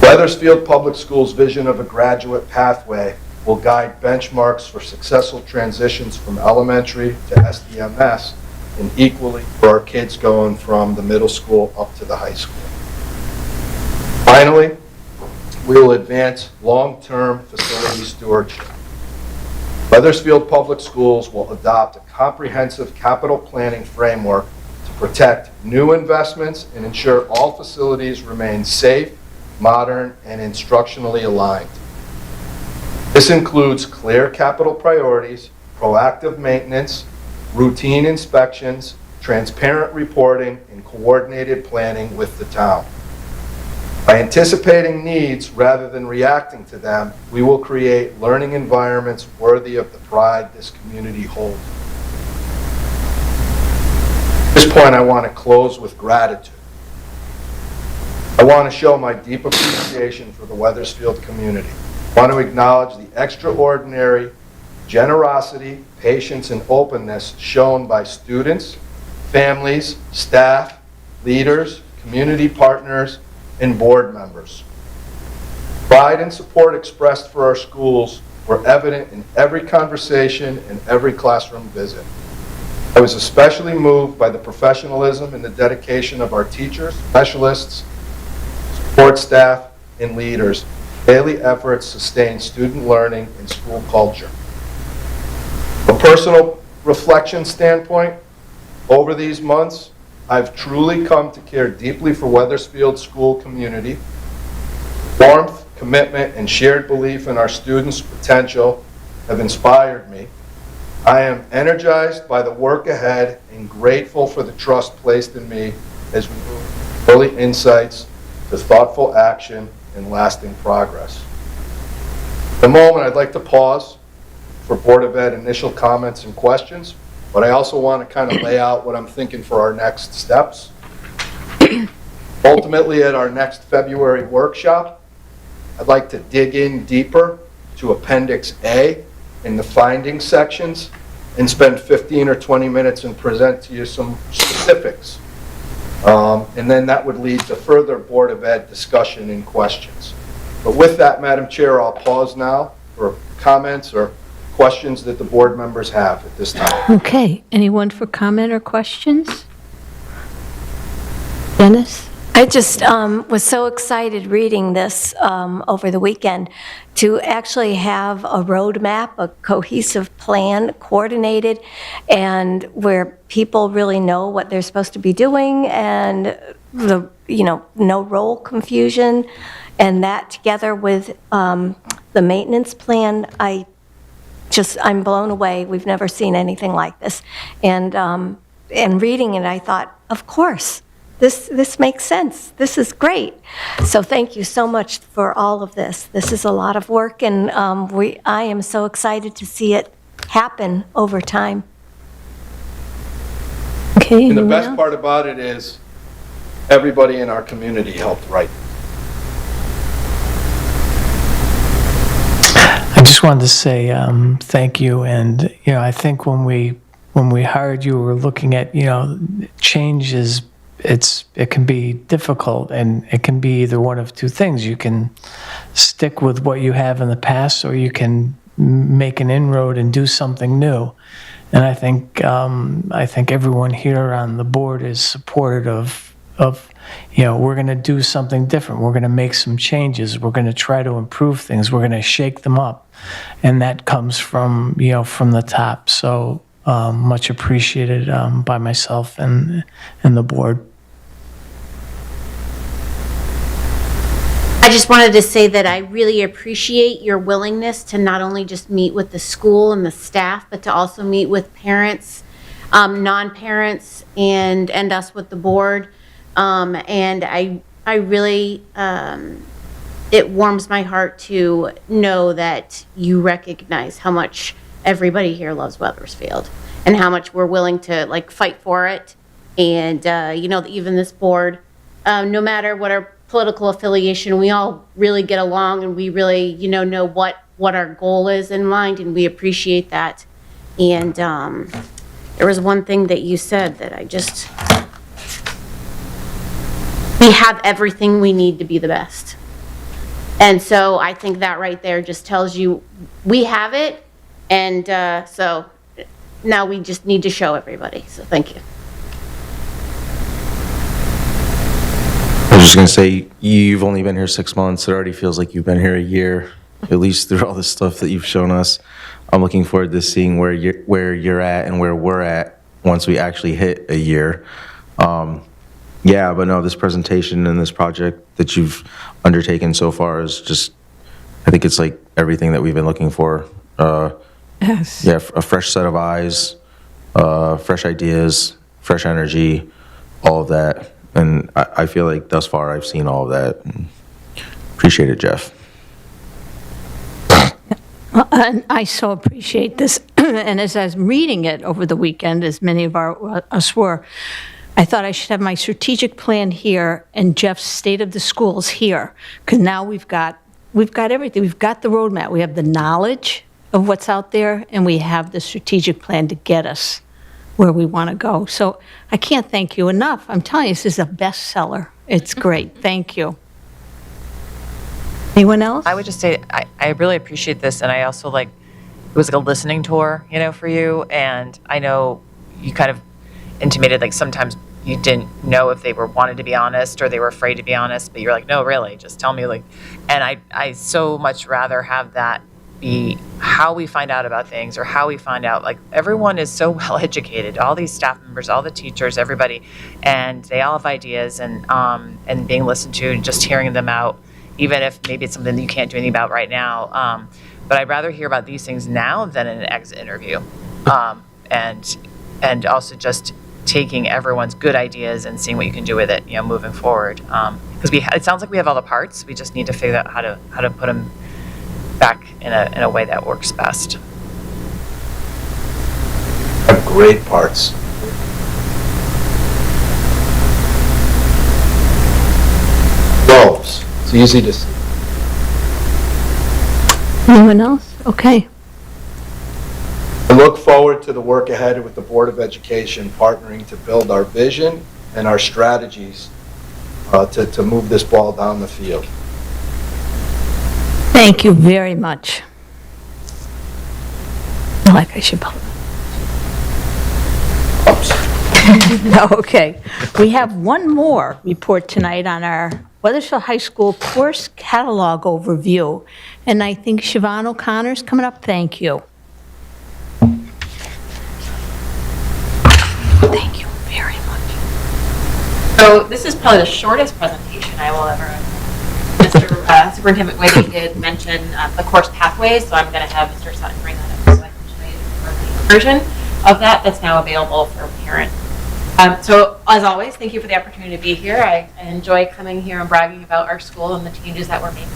Weathersfield Public Schools' vision of a graduate pathway will guide benchmarks for successful transitions from elementary to SDMS, and equally for our kids going from the middle school up to the high school. Finally, we will advance long-term facility stewardship. Weathersfield Public Schools will adopt a comprehensive capital planning framework to protect new investments and ensure all facilities remain safe, modern, and instructionally aligned. This includes clear capital priorities, proactive maintenance, routine inspections, transparent reporting, and coordinated planning with the town. By anticipating needs rather than reacting to them, we will create learning environments worthy of the pride this community holds. At this point, I want to close with gratitude. I want to show my deep appreciation for the Weathersfield community. I want to acknowledge the extraordinary generosity, patience, and openness shown by students, families, staff, leaders, community partners, and board members. Pride and support expressed for our schools were evident in every conversation and every classroom visit. I was especially moved by the professionalism and the dedication of our teachers, specialists, support staff, and leaders. Daily efforts sustain student learning and school culture. From a personal reflection standpoint, over these months, I've truly come to care deeply for Weathersfield school community. Warmth, commitment, and shared belief in our students' potential have inspired me. I am energized by the work ahead and grateful for the trust placed in me as we move from early insights to thoughtful action and lasting progress. At the moment, I'd like to pause for Board of Ed initial comments and questions, but I also want to kind of lay out what I'm thinking for our next steps. Ultimately, at our next February workshop, I'd like to dig in deeper to Appendix A in the findings sections and spend 15 or 20 minutes and present to you some specifics. And then that would lead to further Board of Ed discussion and questions. But with that, Madam Chair, I'll pause now for comments or questions that the board members have at this time. Okay, anyone for comment or questions? Dennis? I just was so excited reading this over the weekend to actually have a roadmap, a cohesive plan, coordinated, and where people really know what they're supposed to be doing, and no role confusion, and that together with the maintenance plan, I'm blown away. We've never seen anything like this, and reading it, I thought, of course. This makes sense. This is great. So thank you so much for all of this. This is a lot of work, and I am so excited to see it happen over time. Okay. And the best part about it is everybody in our community helped write. I just wanted to say thank you, and I think when we hired you, we were looking at change is. It can be difficult, and it can be either one of two things. You can stick with what you have in the past, or you can make an inroad and do something new. And I think everyone here on the board is supportive of we're going to do something different. We're going to make some changes. We're going to try to improve things. We're going to shake them up, and that comes from from the top. So much appreciated by myself and the board. I just wanted to say that I really appreciate your willingness to not only just meet with the school and the staff, but to also meet with parents, non-parents, and us with the board. And I really, it warms my heart to know that you recognize how much everybody here loves Weathersfield and how much we're willing to fight for it. And, even this board, no matter what our political affiliation, we all really get along, and we really, know what our goal is in mind, and we appreciate that. And there was one thing that you said that we have everything we need to be the best. And so I think that right there just tells you, we have it, and so now we just need to show everybody, so thank you. I was just going to say, you've only been here 6 months. It already feels like you've been here a year, at least through all the stuff that you've shown us. I'm looking forward to seeing where you're at and where we're at once we actually hit a year. Yeah, but no, this presentation and this project that you've undertaken so far is just, I think it's like everything that we've been looking for. Yes. Yeah, a fresh set of eyes, fresh ideas, fresh energy, all of that. And I feel like thus far I've seen all of that. Appreciate it, Jeff. And I so appreciate this. And as I was reading it over the weekend, as many of us were, I thought I should have my strategic plan here and Jeff's state of the schools here, because now we've got everything. We've got the roadmap. We have the knowledge of what's out there, and we have the strategic plan to get us where we want to go. So I can't thank you enough. I'm telling you, this is a bestseller. It's great. Thank you. Anyone else? I would just say I really appreciate this, and I also it was like a listening tour, for you. And I know you kind of intimated sometimes you didn't know if they wanted to be honest or they were afraid to be honest, but you're like, no, really, just tell me. And I so much rather have that be how we find out about things, or how we find out. Everyone is so well educated, all these staff members, all the teachers, everybody, and they all have ideas, and being listened to and just hearing them out, even if maybe it's something that you can't do anything about right now. But I'd rather hear about these things now than in an exit interview. And also just taking everyone's good ideas and seeing what you can do with it, moving forward. Because it sounds like we have all the parts. We just need to figure out how to put them back in a way that works best. Have great parts. Wolves. It's easy to see. Anyone else? Okay. I look forward to the work ahead with the Board of Education partnering to build our vision and our strategies to move this ball down the field. Thank you very much. I should put. Okay. We have one more report tonight on our Weathersfield High School course catalog overview. And I think Siobhan O'Connor's coming up. Thank you. Thank you very much. So this is probably the shortest presentation I will ever have. Mr. Superintendent Whitty did mention the course pathways, so I'm going to have Mr. Sutton bring that up so I can show you the version of that's now available for parents. So as always, thank you for the opportunity to be here. I enjoy coming here and bragging about our school and the changes that we're making.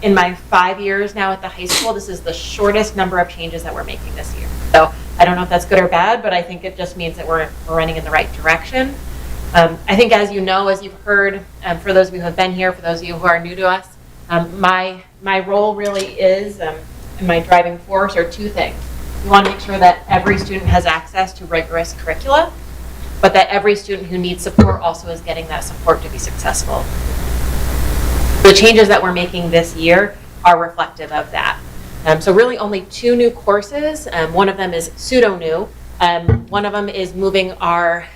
In my 5 years now at the high school, this is the shortest number of changes that we're making this year. So I don't know if that's good or bad, but I think it just means that we're running in the right direction. I think, as you know, as you've heard, for those of you who have been here, for those of you who are new to us, my role really is, and my driving force are two things. We want to make sure that every student has access to rigorous curricula, but that every student who needs support also is getting that support to be successful. The changes that we're making this year are reflective of that. So really only 2 new courses. One of them is pseudo-new. One of them is moving our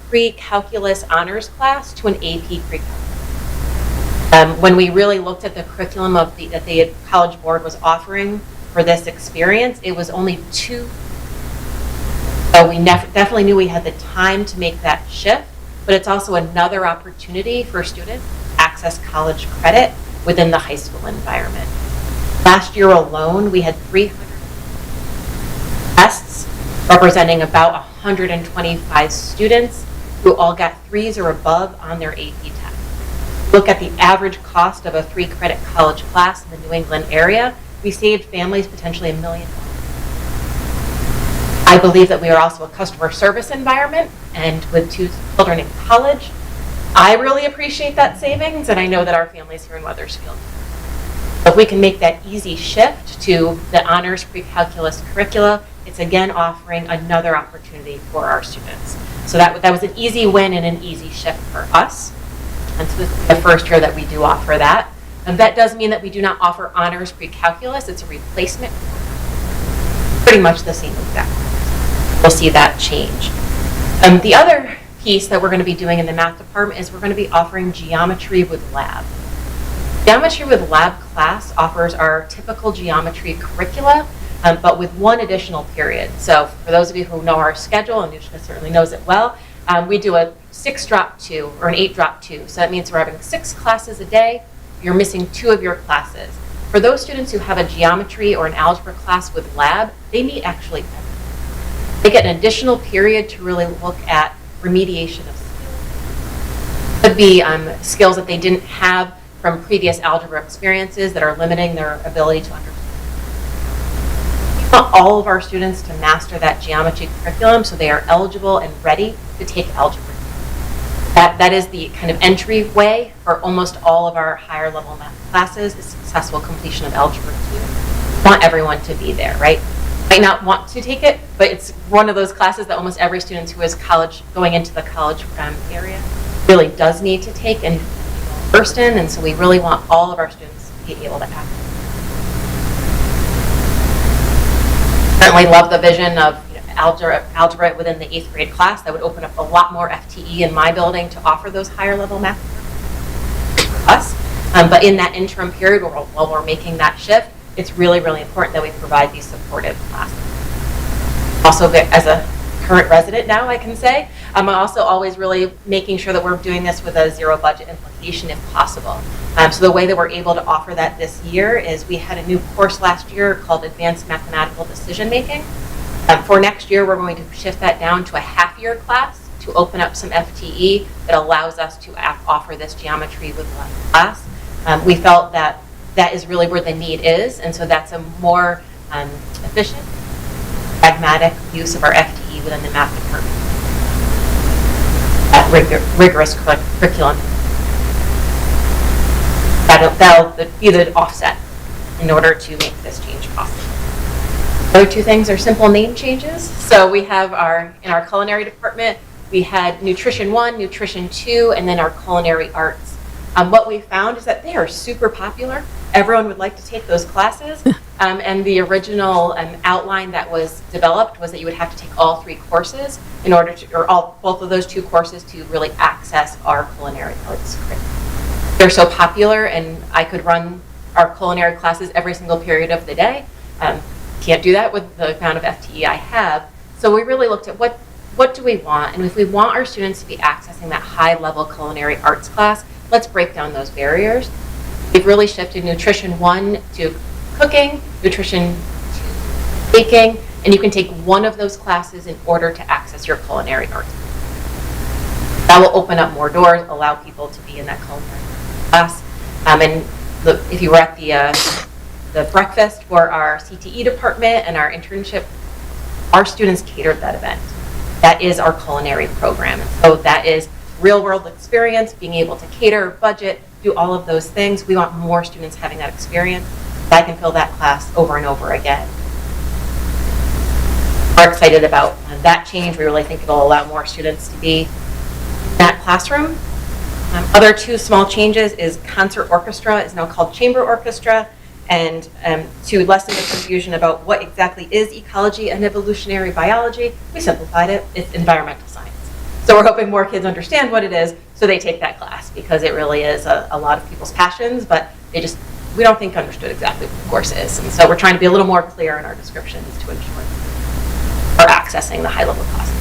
pre-calculus honors class to an AP pre-calculus. When we really looked at the curriculum that the College Board was offering for this experience, it was only 2. So we definitely knew we had the time to make that shift, but it's also another opportunity for students to access college credit within the high school environment. Last year alone, we had 300 tests representing about 125 students who all got 3s or above on their AP test. Look at the average cost of a 3-credit college class in the New England area. We saved families potentially $1 million. I believe that we are also a customer service environment, and with 2 children in college, I really appreciate that savings, and I know that our families here in Weathersfield. If we can make that easy shift to the honors pre-calculus curricula, it's again offering another opportunity for our students. So that was an easy win and an easy shift for us. And so this is the first year that we do offer that. And that does mean that we do not offer honors pre-calculus. It's a replacement. Pretty much the same exact. We'll see that change. The other piece that we're going to be doing in the math department is we're going to be offering geometry with lab. Geometry with lab class offers our typical geometry curricula, but with one additional period. So for those of you who know our schedule, and Anushka certainly knows it well, we do a 6-drop-2 or an 8-drop-2. So that means we're having 6 classes a day. You're missing 2 of your classes. For those students who have a geometry or an algebra class with lab, they meet actually every day. They get an additional period to really look at remediation of skills. Could be skills that they didn't have from previous algebra experiences that are limiting their ability to understand. We want all of our students to master that geometry curriculum so they are eligible and ready to take algebra. That is the kind of entryway for almost all of our higher level math classes, the successful completion of Algebra 2. We want everyone to be there, right? Might not want to take it, but it's one of those classes that almost every student who is going into the college area really does need to take and first in, and so we really want all of our students to be able to act. Certainly love the vision of algebra within the 8th grade class. That would open up a lot more FTE in my building to offer those higher level math for us. But in that interim period while we're making that shift, it's really, really important that we provide these supportive classes. Also, as a current resident now, I can say, I'm also always really making sure that we're doing this with a zero budget implication if possible. So the way that we're able to offer that this year is we had a new course last year called Advanced Mathematical Decision Making. For next year, we're going to shift that down to a half-year class to open up some FTE that allows us to offer this geometry with class. We felt that that is really where the need is, and so that's a more efficient, pragmatic use of our FTE within the math department. That rigorous curriculum. That'll be the offset in order to make this change possible. The other 2 things are simple name changes. So we have in our culinary department, we had Nutrition 1, Nutrition 2, and then our culinary arts. What we found is that they are super popular. Everyone would like to take those classes. And the original outline that was developed was that you would have to take all 3 courses in order to, or both of those 2 courses to really access our culinary arts curriculum. They're so popular, and I could run our culinary classes every single period of the day. Can't do that with the amount of FTE I have. So we really looked at what do we want, and if we want our students to be accessing that high-level culinary arts class, let's break down those barriers. We've really shifted Nutrition 1 to cooking, Nutrition 2 baking, and you can take one of those classes in order to access your culinary arts. That will open up more doors, allow people to be in that culinary class. And if you were at the breakfast for our CTE department and our internship, our students catered that event. That is our culinary program. So that is real world experience, being able to cater, budget, do all of those things. We want more students having that experience. I can fill that class over and over again. We're excited about that change. We really think it'll allow more students to be in that classroom. Other 2 small changes is concert orchestra is now called chamber orchestra. And to lessen the confusion about what exactly is ecology and evolutionary biology, we simplified it. It's environmental science. So we're hoping more kids understand what it is so they take that class, because it really is a lot of people's passions, but we don't think understood exactly what the course is. And so we're trying to be a little more clear in our descriptions to ensure we're accessing the high-level classes.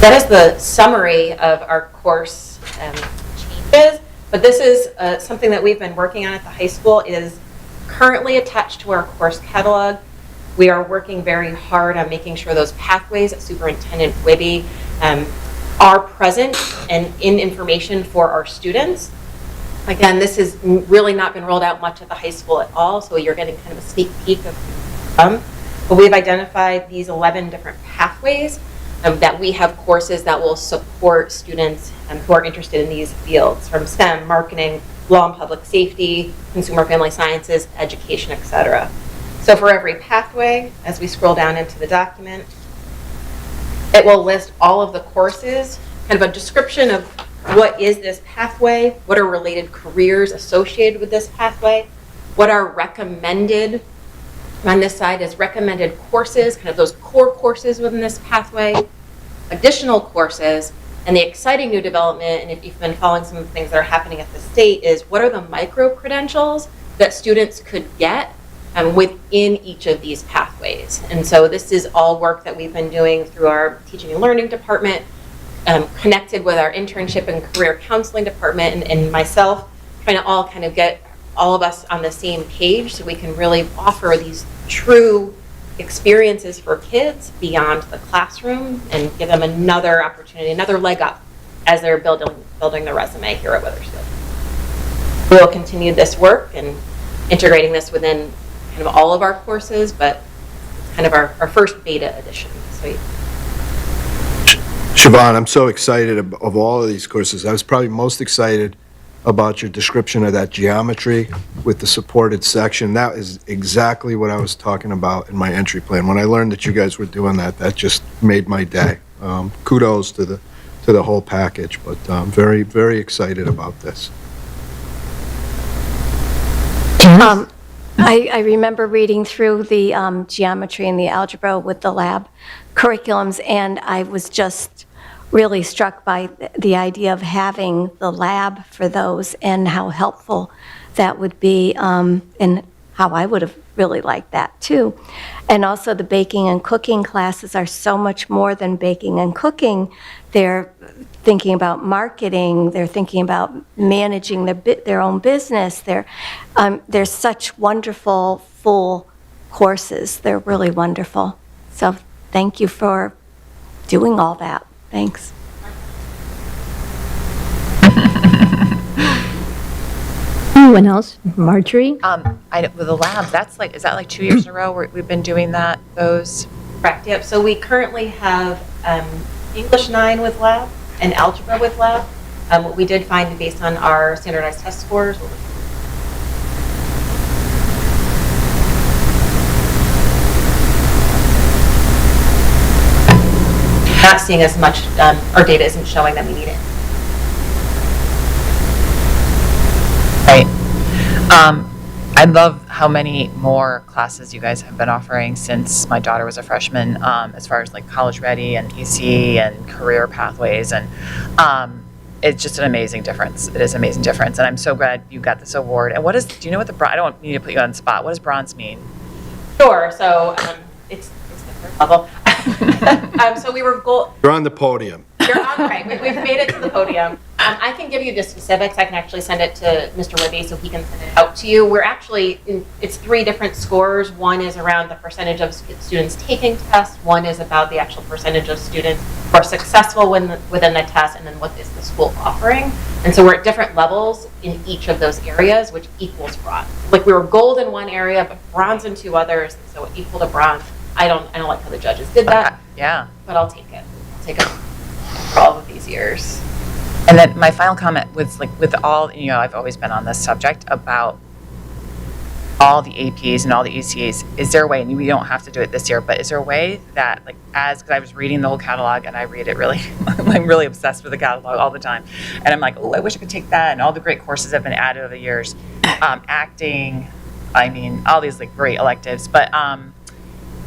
That is the summary of our course changes. But this is something that we've been working on at the high school. It is currently attached to our course catalog. We are working very hard on making sure those pathways that Superintendent Wibby are present and in information for our students. Again, this has really not been rolled out much at the high school at all, so you're getting kind of a sneak peek of them. But we've identified these 11 different pathways that we have courses that will support students who are interested in these fields, from STEM, marketing, law and public safety, consumer family sciences, education, etc. So for every pathway, as we scroll down into the document, it will list all of the courses, kind of a description of what is this pathway? What are related careers associated with this pathway? What are recommended, on this side is recommended courses, kind of those core courses within this pathway, additional courses, and the exciting new development, and if you've been following some of the things that are happening at the state, is what are the micro-credentials that students could get within each of these pathways. And so this is all work that we've been doing through our teaching and learning department, connected with our internship and career counseling department, and myself, trying to all kind of get all of us on the same page so we can really offer these true experiences for kids beyond the classroom and give them another opportunity, another leg up as they're building their resume here at Wethersfield. We'll continue this work and integrating this within kind of all of our courses, but kind of our first beta edition. So, Siobhan, I'm so excited of all of these courses. I was probably most excited about your description of that geometry with the supported section. That is exactly what I was talking about in my entry plan. When I learned that you guys were doing that, that just made my day. Kudos to the whole package, but I'm very, very excited about this. I remember reading through the geometry and the algebra with the lab curriculums, and I was just really struck by the idea of having the lab for those and how helpful that would be, and how I would have really liked that too. And also the baking and cooking classes are so much more than baking and cooking. They're thinking about marketing, they're thinking about managing their own business. They're such wonderful, full courses. They're really wonderful. So thank you for doing all that. Thanks. Anyone else? Marjorie? With the labs, is that like 2 years in a row we've been doing those? correct, yep. So we currently have English 9 with lab and algebra with lab. What we did find based on our standardized test scores, not seeing as much, our data isn't showing that we need it. Right. I love how many more classes you guys have been offering since my daughter was a freshman, as far as like college ready and EC and career pathways, and it's just an amazing difference. It is an amazing difference, and I'm so glad you got this award. And do you know what I don't need to put you on the spot. What does bronze mean? Sure. So it's the third level. So we were You're on the podium. You're on, right. We've made it to the podium. I can give you the specifics. I can actually send it to Mr. Libby so he can send it out to you. We're actually, it's 3 different scores. One is around the percentage of students taking tests. One is about the actual percentage of students who are successful within the test, and then what is the school offering. And so we're at different levels in each of those areas, which equals bronze. Like we were gold in one area, but bronze in 2 others, so equal to bronze. I don't like how the judges did that. Yeah. But I'll take it. I'll take it for all of these years. And then my final comment was like with all, I've always been on this subject about all the APs and all the ECAs. Is there a way, and we don't have to do it this year, but is there a way that because I was reading the whole catalog and I read it really, I'm really obsessed with the catalog all the time. And I'm like, oh, I wish I could take that. And all the great courses have been added over the years. Acting, all these like great electives, but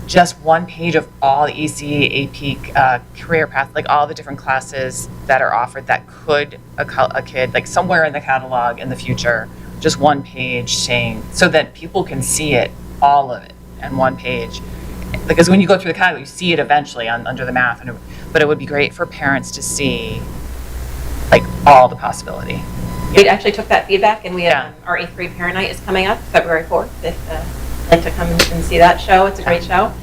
just 1 page of all the EC, AP, career path, like all the different classes that are offered that could a kid, like somewhere in the catalog in the future, just 1 page saying, so that people can see it, all of it, in 1 page. Because when you go through the catalog, you see it eventually under the math, but it would be great for parents to see like all the possibility. We actually took that feedback, and we have our 8th grade parent night is coming up February 4th. Like to come and see that show. It's a great show.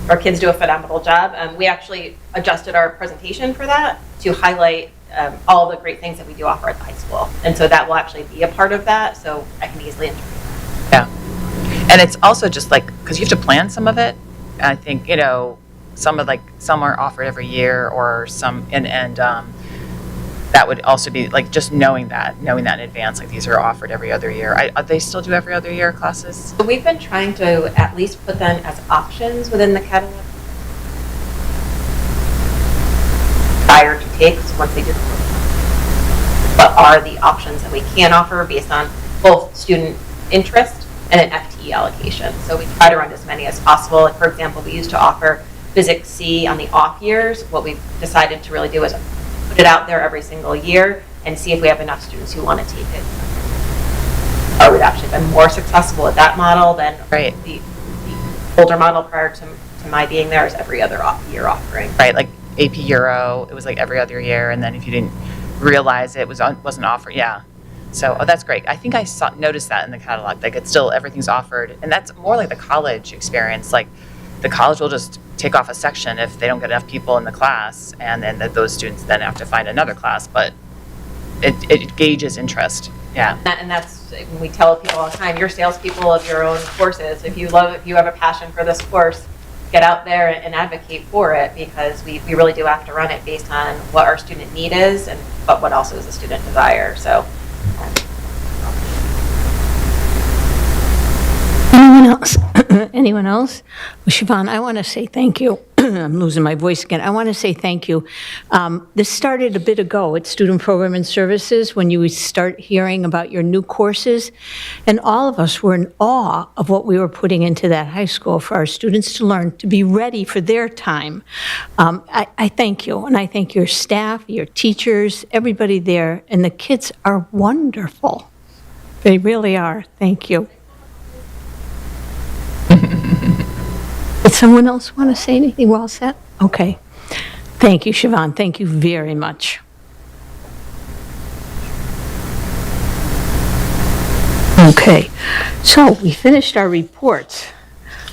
Our kids do a phenomenal job. We actually adjusted our presentation for that to highlight all the great things that we do offer at the high school. And so that will actually be a part of that, so I can easily integrate that. Yeah. And it's also just like, because you have to plan some of it. And I think, some are offered every year or some, and that would also be like just knowing that in advance, like these are offered every other year. They still do every other year classes? So we've been trying to at least put them as options within the catalog prior to take, so once they do. what are the options that we can offer based on both student interest and an FTE allocation. So we try to run as many as possible. Like, for example, we used to offer Physics C on the off years. What we've decided to really do is put it out there every single year and see if we have enough students who want to take it. We've actually been more successful at that model than the older model prior to my being there is every other year offering. Right, like AP Euro, it was like every other year, and then if you didn't realize it wasn't offered, yeah. So that's great. I think I noticed that in the catalog, like it's still, everything's offered, and that's more like the college experience. Like the college will just take off a section if they don't get enough people in the class, and then those students then have to find another class, but it gauges interest, yeah. And that's, when we tell people all the time, you're salespeople of your own courses. If you have a passion for this course, get out there and advocate for it, because we really do have to run it based on what our student need is and but what also is the student desire. So. Anyone else? Anyone else? Well, Siobhan, I want to say thank you. I'm losing my voice again. I want to say thank you. This started a bit ago at Student Program and Services when you start hearing about your new courses, and all of us were in awe of what we were putting into that high school for our students to learn, to be ready for their time. I thank you, and I thank your staff, your teachers, everybody there, and the kids are wonderful. They really are. Thank you. Did someone else want to say anything? Well said? Okay. Thank you, Siobhan. Thank you very much. Okay. So we finished our reports.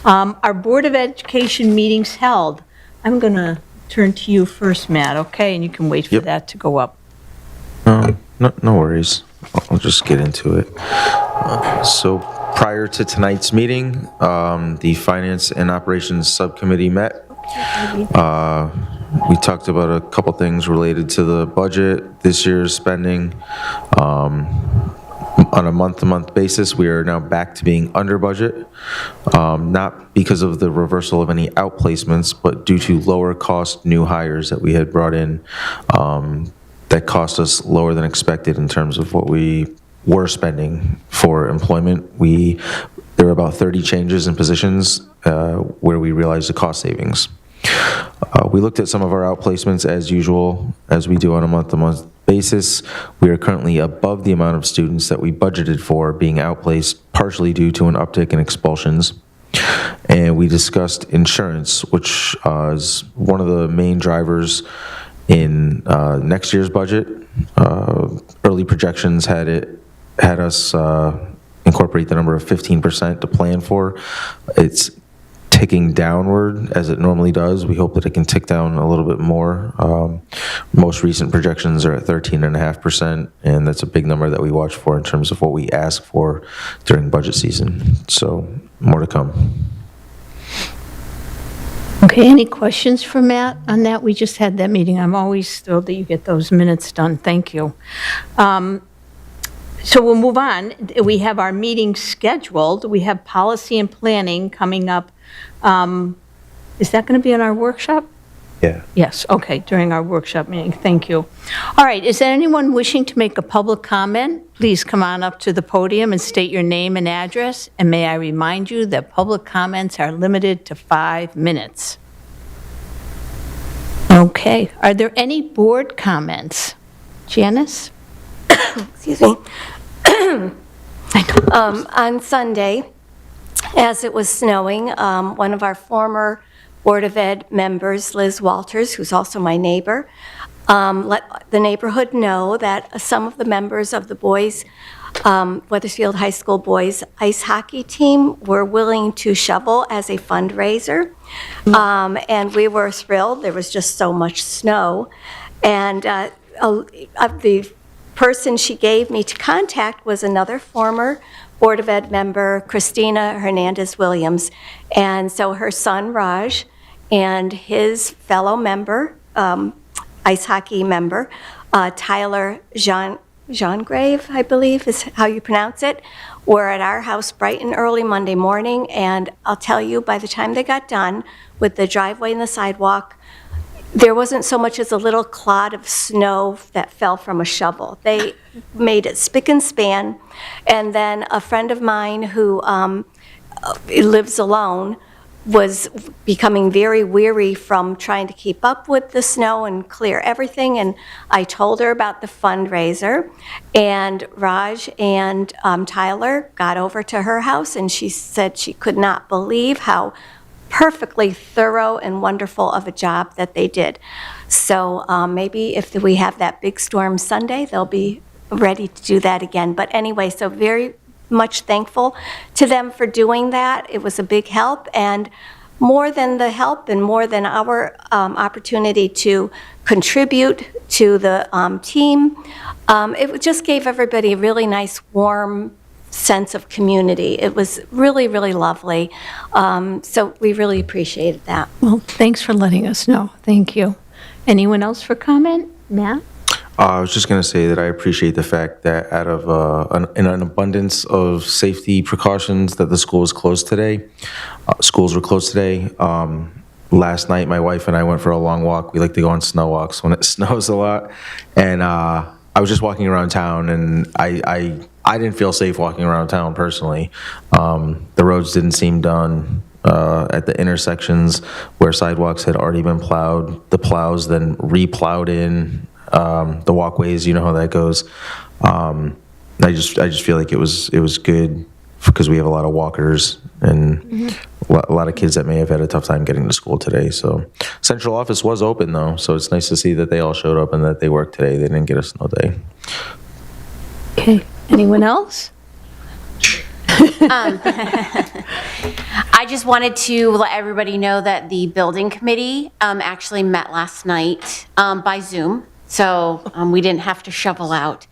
Our Board of Education meetings held. I'm going to turn to you first, Matt, okay? And you can wait for that to go up. No worries. I'll just get into it. So prior to tonight's meeting, the Finance and Operations Subcommittee met. We talked about a couple things related to the budget, this year's spending. On a month-to-month basis, we are now back to being under budget, not because of the reversal of any outplacements, but due to lower cost new hires that we had brought in that cost us lower than expected in terms of what we were spending for employment. There were about 30 changes in positions where we realized the cost savings. We looked at some of our outplacements as usual, as we do on a month-to-month basis. We are currently above the amount of students that we budgeted for being outplaced, partially due to an uptick in expulsions. And we discussed insurance, which is one of the main drivers in next year's budget. Early projections had us incorporate the number of 15% to plan for. It's ticking downward as it normally does. We hope that it can tick down a little bit more. Most recent projections are at 13.5%, and that's a big number that we watch for in terms of what we ask for during budget season. So more to come. Okay, any questions for Matt on that? We just had that meeting. I'm always thrilled that you get those minutes done. Thank you. So we'll move on. We have our meeting scheduled. We have policy and planning coming up. Is that going to be in our workshop? Yeah. Yes, okay, during our workshop meeting. Thank you. All right, is there anyone wishing to make a public comment? Please come on up to the podium and state your name and address. And may I remind you that public comments are limited to 5 minutes. Okay, are there any board comments? Janice? Excuse me. On Sunday, as it was snowing, one of our former Board of Ed members, Liz Walters, who's also my neighbor, let the neighborhood know that some of the members of the boys, Weathersfield High School boys ice hockey team were willing to shovel as a fundraiser. And we were thrilled. There was just so much snow. And the person she gave me to contact was another former Board of Ed member, Christina Hernandez-Williams. And so her son, Raj, and his fellow member, ice hockey member, Tyler Jeangrave, I believe is how you pronounce it, were at our house bright and early Monday morning. And I'll tell you, by the time they got done with the driveway and the sidewalk, there wasn't so much as a little clod of snow that fell from a shovel. They made it spick and span, and then a friend of mine who lives alone was becoming very weary from trying to keep up with the snow and clear everything, and I told her about the fundraiser, and Raj and Tyler got over to her house, and she said she could not believe how perfectly thorough and wonderful of a job that they did. So maybe if we have that big storm Sunday, they'll be ready to do that again. But anyway, so very much thankful to them for doing that. It was a big help, and more than the help and more than our opportunity to contribute to the team, it just gave everybody a really nice, warm sense of community. It was really, really lovely. So we really appreciated that. Well, thanks for letting us know. Thank you. Anyone else for comment? Matt? I was just going to say that I appreciate the fact that out of an abundance of safety precautions that the school was closed today, schools were closed today. Last night, my wife and I went for a long walk. We like to go on snow walks when it snows a lot. And I was just walking around town, and I didn't feel safe walking around town personally. The roads didn't seem done. At the intersections where sidewalks had already been plowed, the plows then re-plowed in the walkways. You know how that goes. I just feel like it was good because we have a lot of walkers and a lot of kids that may have had a tough time getting to school today. So central office was open though, so it's nice to see that they all showed up and that they worked today. They didn't get a snow day. Okay. Anyone else? I just wanted to let everybody know that the building committee actually met last night by Zoom, so we didn't have to shovel out.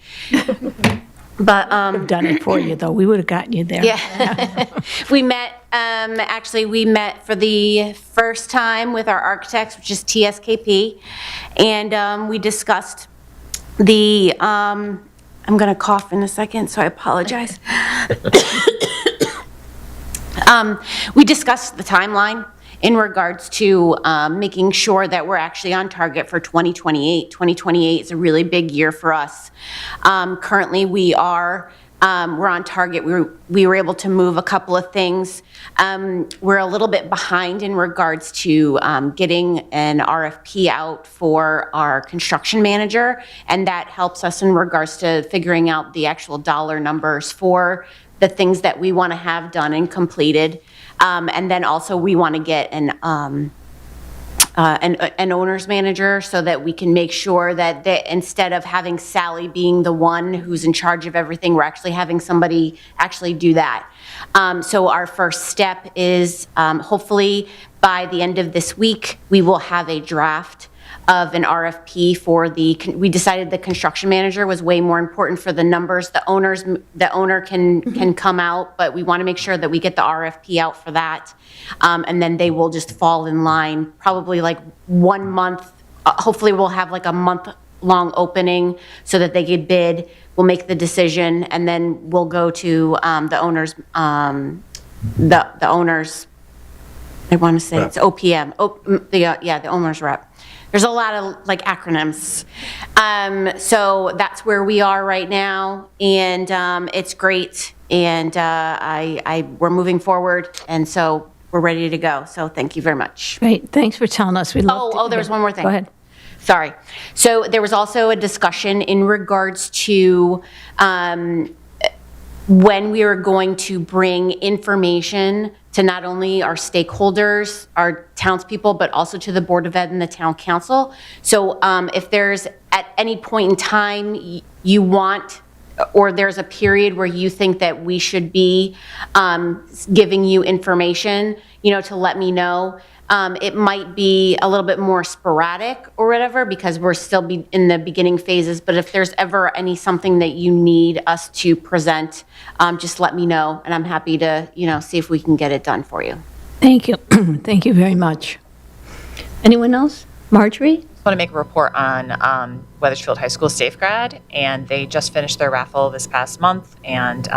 But I've done it for you, though. We would have gotten you there. yeah, we met. Actually, we met for the first time with our architects, which is TSKP, and we discussed the. I'm going to cough in a second, so I apologize. We discussed the timeline in regards to making sure that we're actually on target for 2028. 2028 is a really big year for us. Currently, we're on target. We were able to move a couple of things. We're a little bit behind in regards to getting an RFP out for our construction manager, and that helps us in regards to figuring out the actual dollar numbers for the things that we want to have done and completed. And then also we want to get an owner's manager so that we can make sure that instead of having Sally being the one who's in charge of everything, we're actually having somebody actually do that. So our first step is hopefully by the end of this week, we will have a draft of an RFP for we decided the construction manager was way more important for the numbers. The owner can come out, but we want to make sure that we get the RFP out for that. And then they will just fall in line, probably like 1 month. Hopefully we'll have like a month-long opening so that they could bid. We'll make the decision, and then we'll go to the owners, the owners, I want to say it's OPM, the owner's rep. There's a lot of like acronyms. So that's where we are right now, and it's great, and we're moving forward, and so we're ready to go. So thank you very much. Great. Thanks for telling us. We love there was one more thing. Go ahead. Sorry. So there was also a discussion in regards to when we are going to bring information to not only our stakeholders, our townspeople, but also to the Board of Ed and the Town Council. So if there's at any point in time you want, or there's a period where you think that we should be giving you information, to let me know. It might be a little bit more sporadic or whatever, because we're still in the beginning phases, but if there's ever something that you need us to present, just let me know, and I'm happy to, see if we can get it done for you. Thank you. Thank you very much. Anyone else? Marjorie? I want to make a report on Weathersfield High School Safe Grad, and they just finished their raffle this past month, and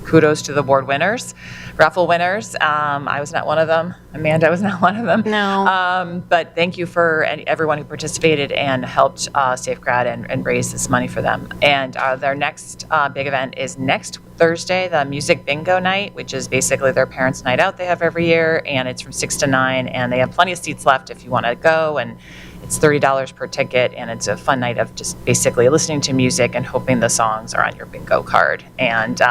kudos to the board winners, raffle winners. I was not one of them. Amanda was not one of them. No. But thank you for everyone who participated and helped Safe Grad and raise this money for them. And their next big event is next Thursday, the Music Bingo Night, which is basically their parents' night out they have every year, and it's from 6 to 9, and they have plenty of seats left if you want to go, and it's $30 per ticket, and it's a fun night of just basically listening to music and hoping the songs are on your bingo card. And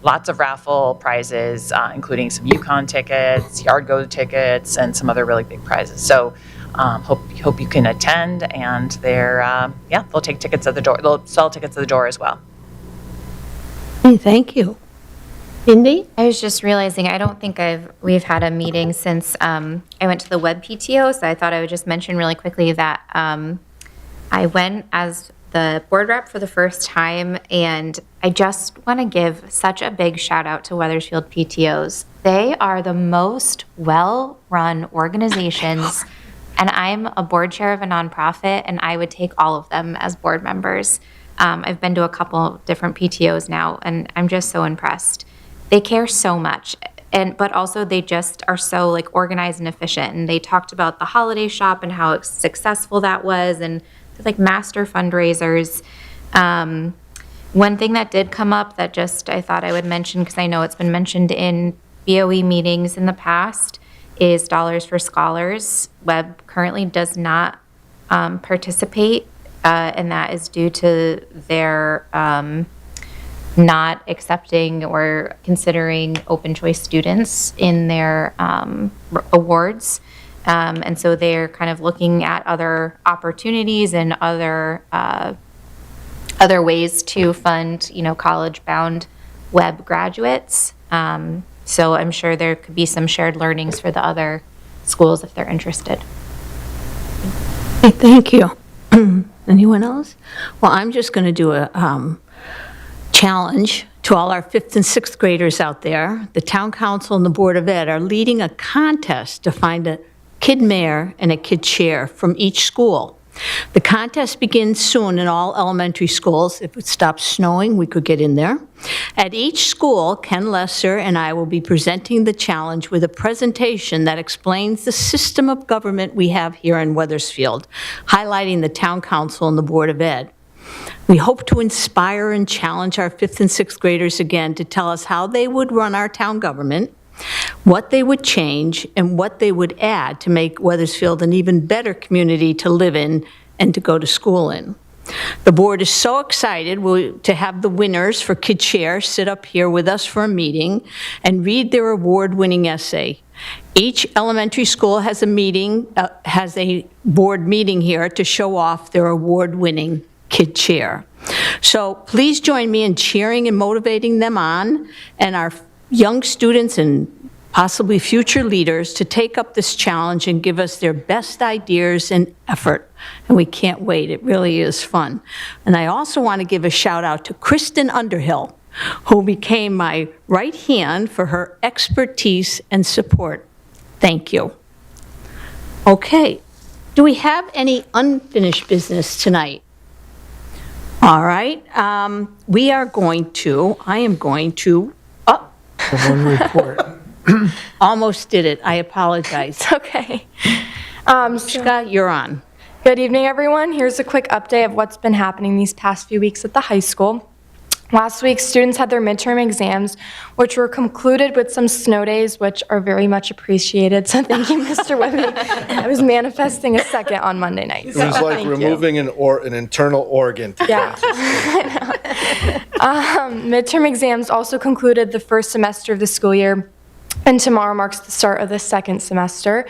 lots of raffle prizes, including some UConn tickets, Yard Go tickets, and some other really big prizes. So hope you can attend, and they'll take tickets at the door. They'll sell tickets at the door as well. Hey, thank you. Indy? I was just realizing, I don't think we've had a meeting since I went to the web PTO, so I thought I would just mention really quickly that I went as the board rep for the first time, and I just want to give such a big shout out to Weathersfield PTOs. They are the most well-run organizations, and I'm a board chair of a nonprofit, and I would take all of them as board members. I've been to a couple different PTOs now, and I'm just so impressed. They care so much, but also they just are so like organized and efficient. And they talked about the holiday shop and how successful that was, and like master fundraisers. One thing that did come up that just I thought I would mention, because I know it's been mentioned in BOE meetings in the past, is Dollars for Scholars. Web currently does not participate, and that is due to their not accepting or considering open choice students in their awards. And so they're kind of looking at other opportunities and other ways to fund, college-bound web graduates. So I'm sure there could be some shared learnings for the other schools if they're interested. Hey, thank you. Anyone else? Well, I'm just going to do a challenge to all our 5th and 6th graders out there. The Town Council and the Board of Ed are leading a contest to find a kid mayor and a kid chair from each school. The contest begins soon in all elementary schools. If it stops snowing, we could get in there. At each school, Ken Lesser and I will be presenting the challenge with a presentation that explains the system of government we have here in Weathersfield, highlighting the Town Council and the Board of Ed. We hope to inspire and challenge our 5th and 6th graders again to tell us how they would run our town government, what they would change, and what they would add to make Weathersfield an even better community to live in and to go to school in. The board is so excited to have the winners for Kid Chair sit up here with us for a meeting and read their award-winning essay. Each elementary school has a board meeting here to show off their award-winning Kid Chair. So please join me in cheering and motivating them on, and our young students and possibly future leaders to take up this challenge and give us their best ideas and effort. And we can't wait. It really is fun. And I also want to give a shout out to Kristen Underhill, who became my right hand for her expertise and support. Thank you. Okay. Do we have any unfinished business tonight? All right. I am going to, One report. almost did it. I apologize. Okay. Scott, you're on. Good evening, everyone. Here's a quick update of what's been happening these past few weeks at the high school. Last week, students had their midterm exams, which were concluded with some snow days, which are very much appreciated. So thank you, Mr. Webby. I was manifesting a second on Monday night. It was like removing an internal organ. Yeah. Midterm exams also concluded the first semester of the school year, and tomorrow marks the start of the second semester.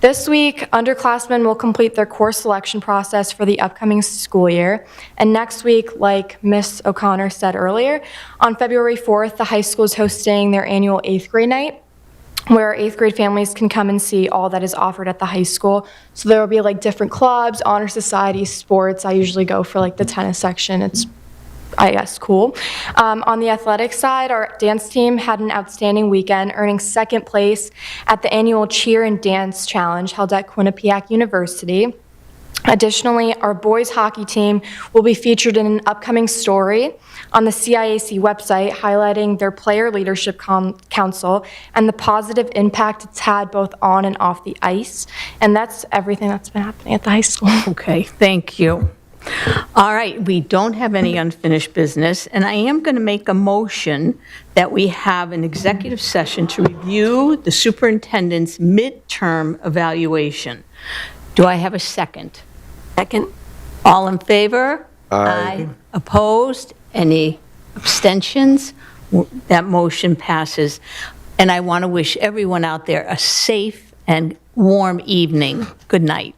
This week, underclassmen will complete their course selection process for the upcoming school year. And next week, like Ms. O'Connor said earlier, on February 4th, the high school is hosting their annual 8th grade night, where 8th grade families can come and see all that is offered at the high school. So there will be like different clubs, honor societies, sports. I usually go for like the tennis section. It's, I guess, cool. On the athletic side, our dance team had an outstanding weekend, earning second place at the annual Cheer and Dance Challenge held at Quinnipiac University. Additionally, our boys hockey team will be featured in an upcoming story on the CIAC website highlighting their Player Leadership Council and the positive impact it's had both on and off the ice. And that's everything that's been happening at the high school. Okay, thank you. All right, we don't have any unfinished business, and I am going to make a motion that we have an executive session to review the superintendent's midterm evaluation. Do I have a second? Second. All in favor? Aye. Opposed? Any abstentions? That motion passes. And I want to wish everyone out there a safe and warm evening. Good night.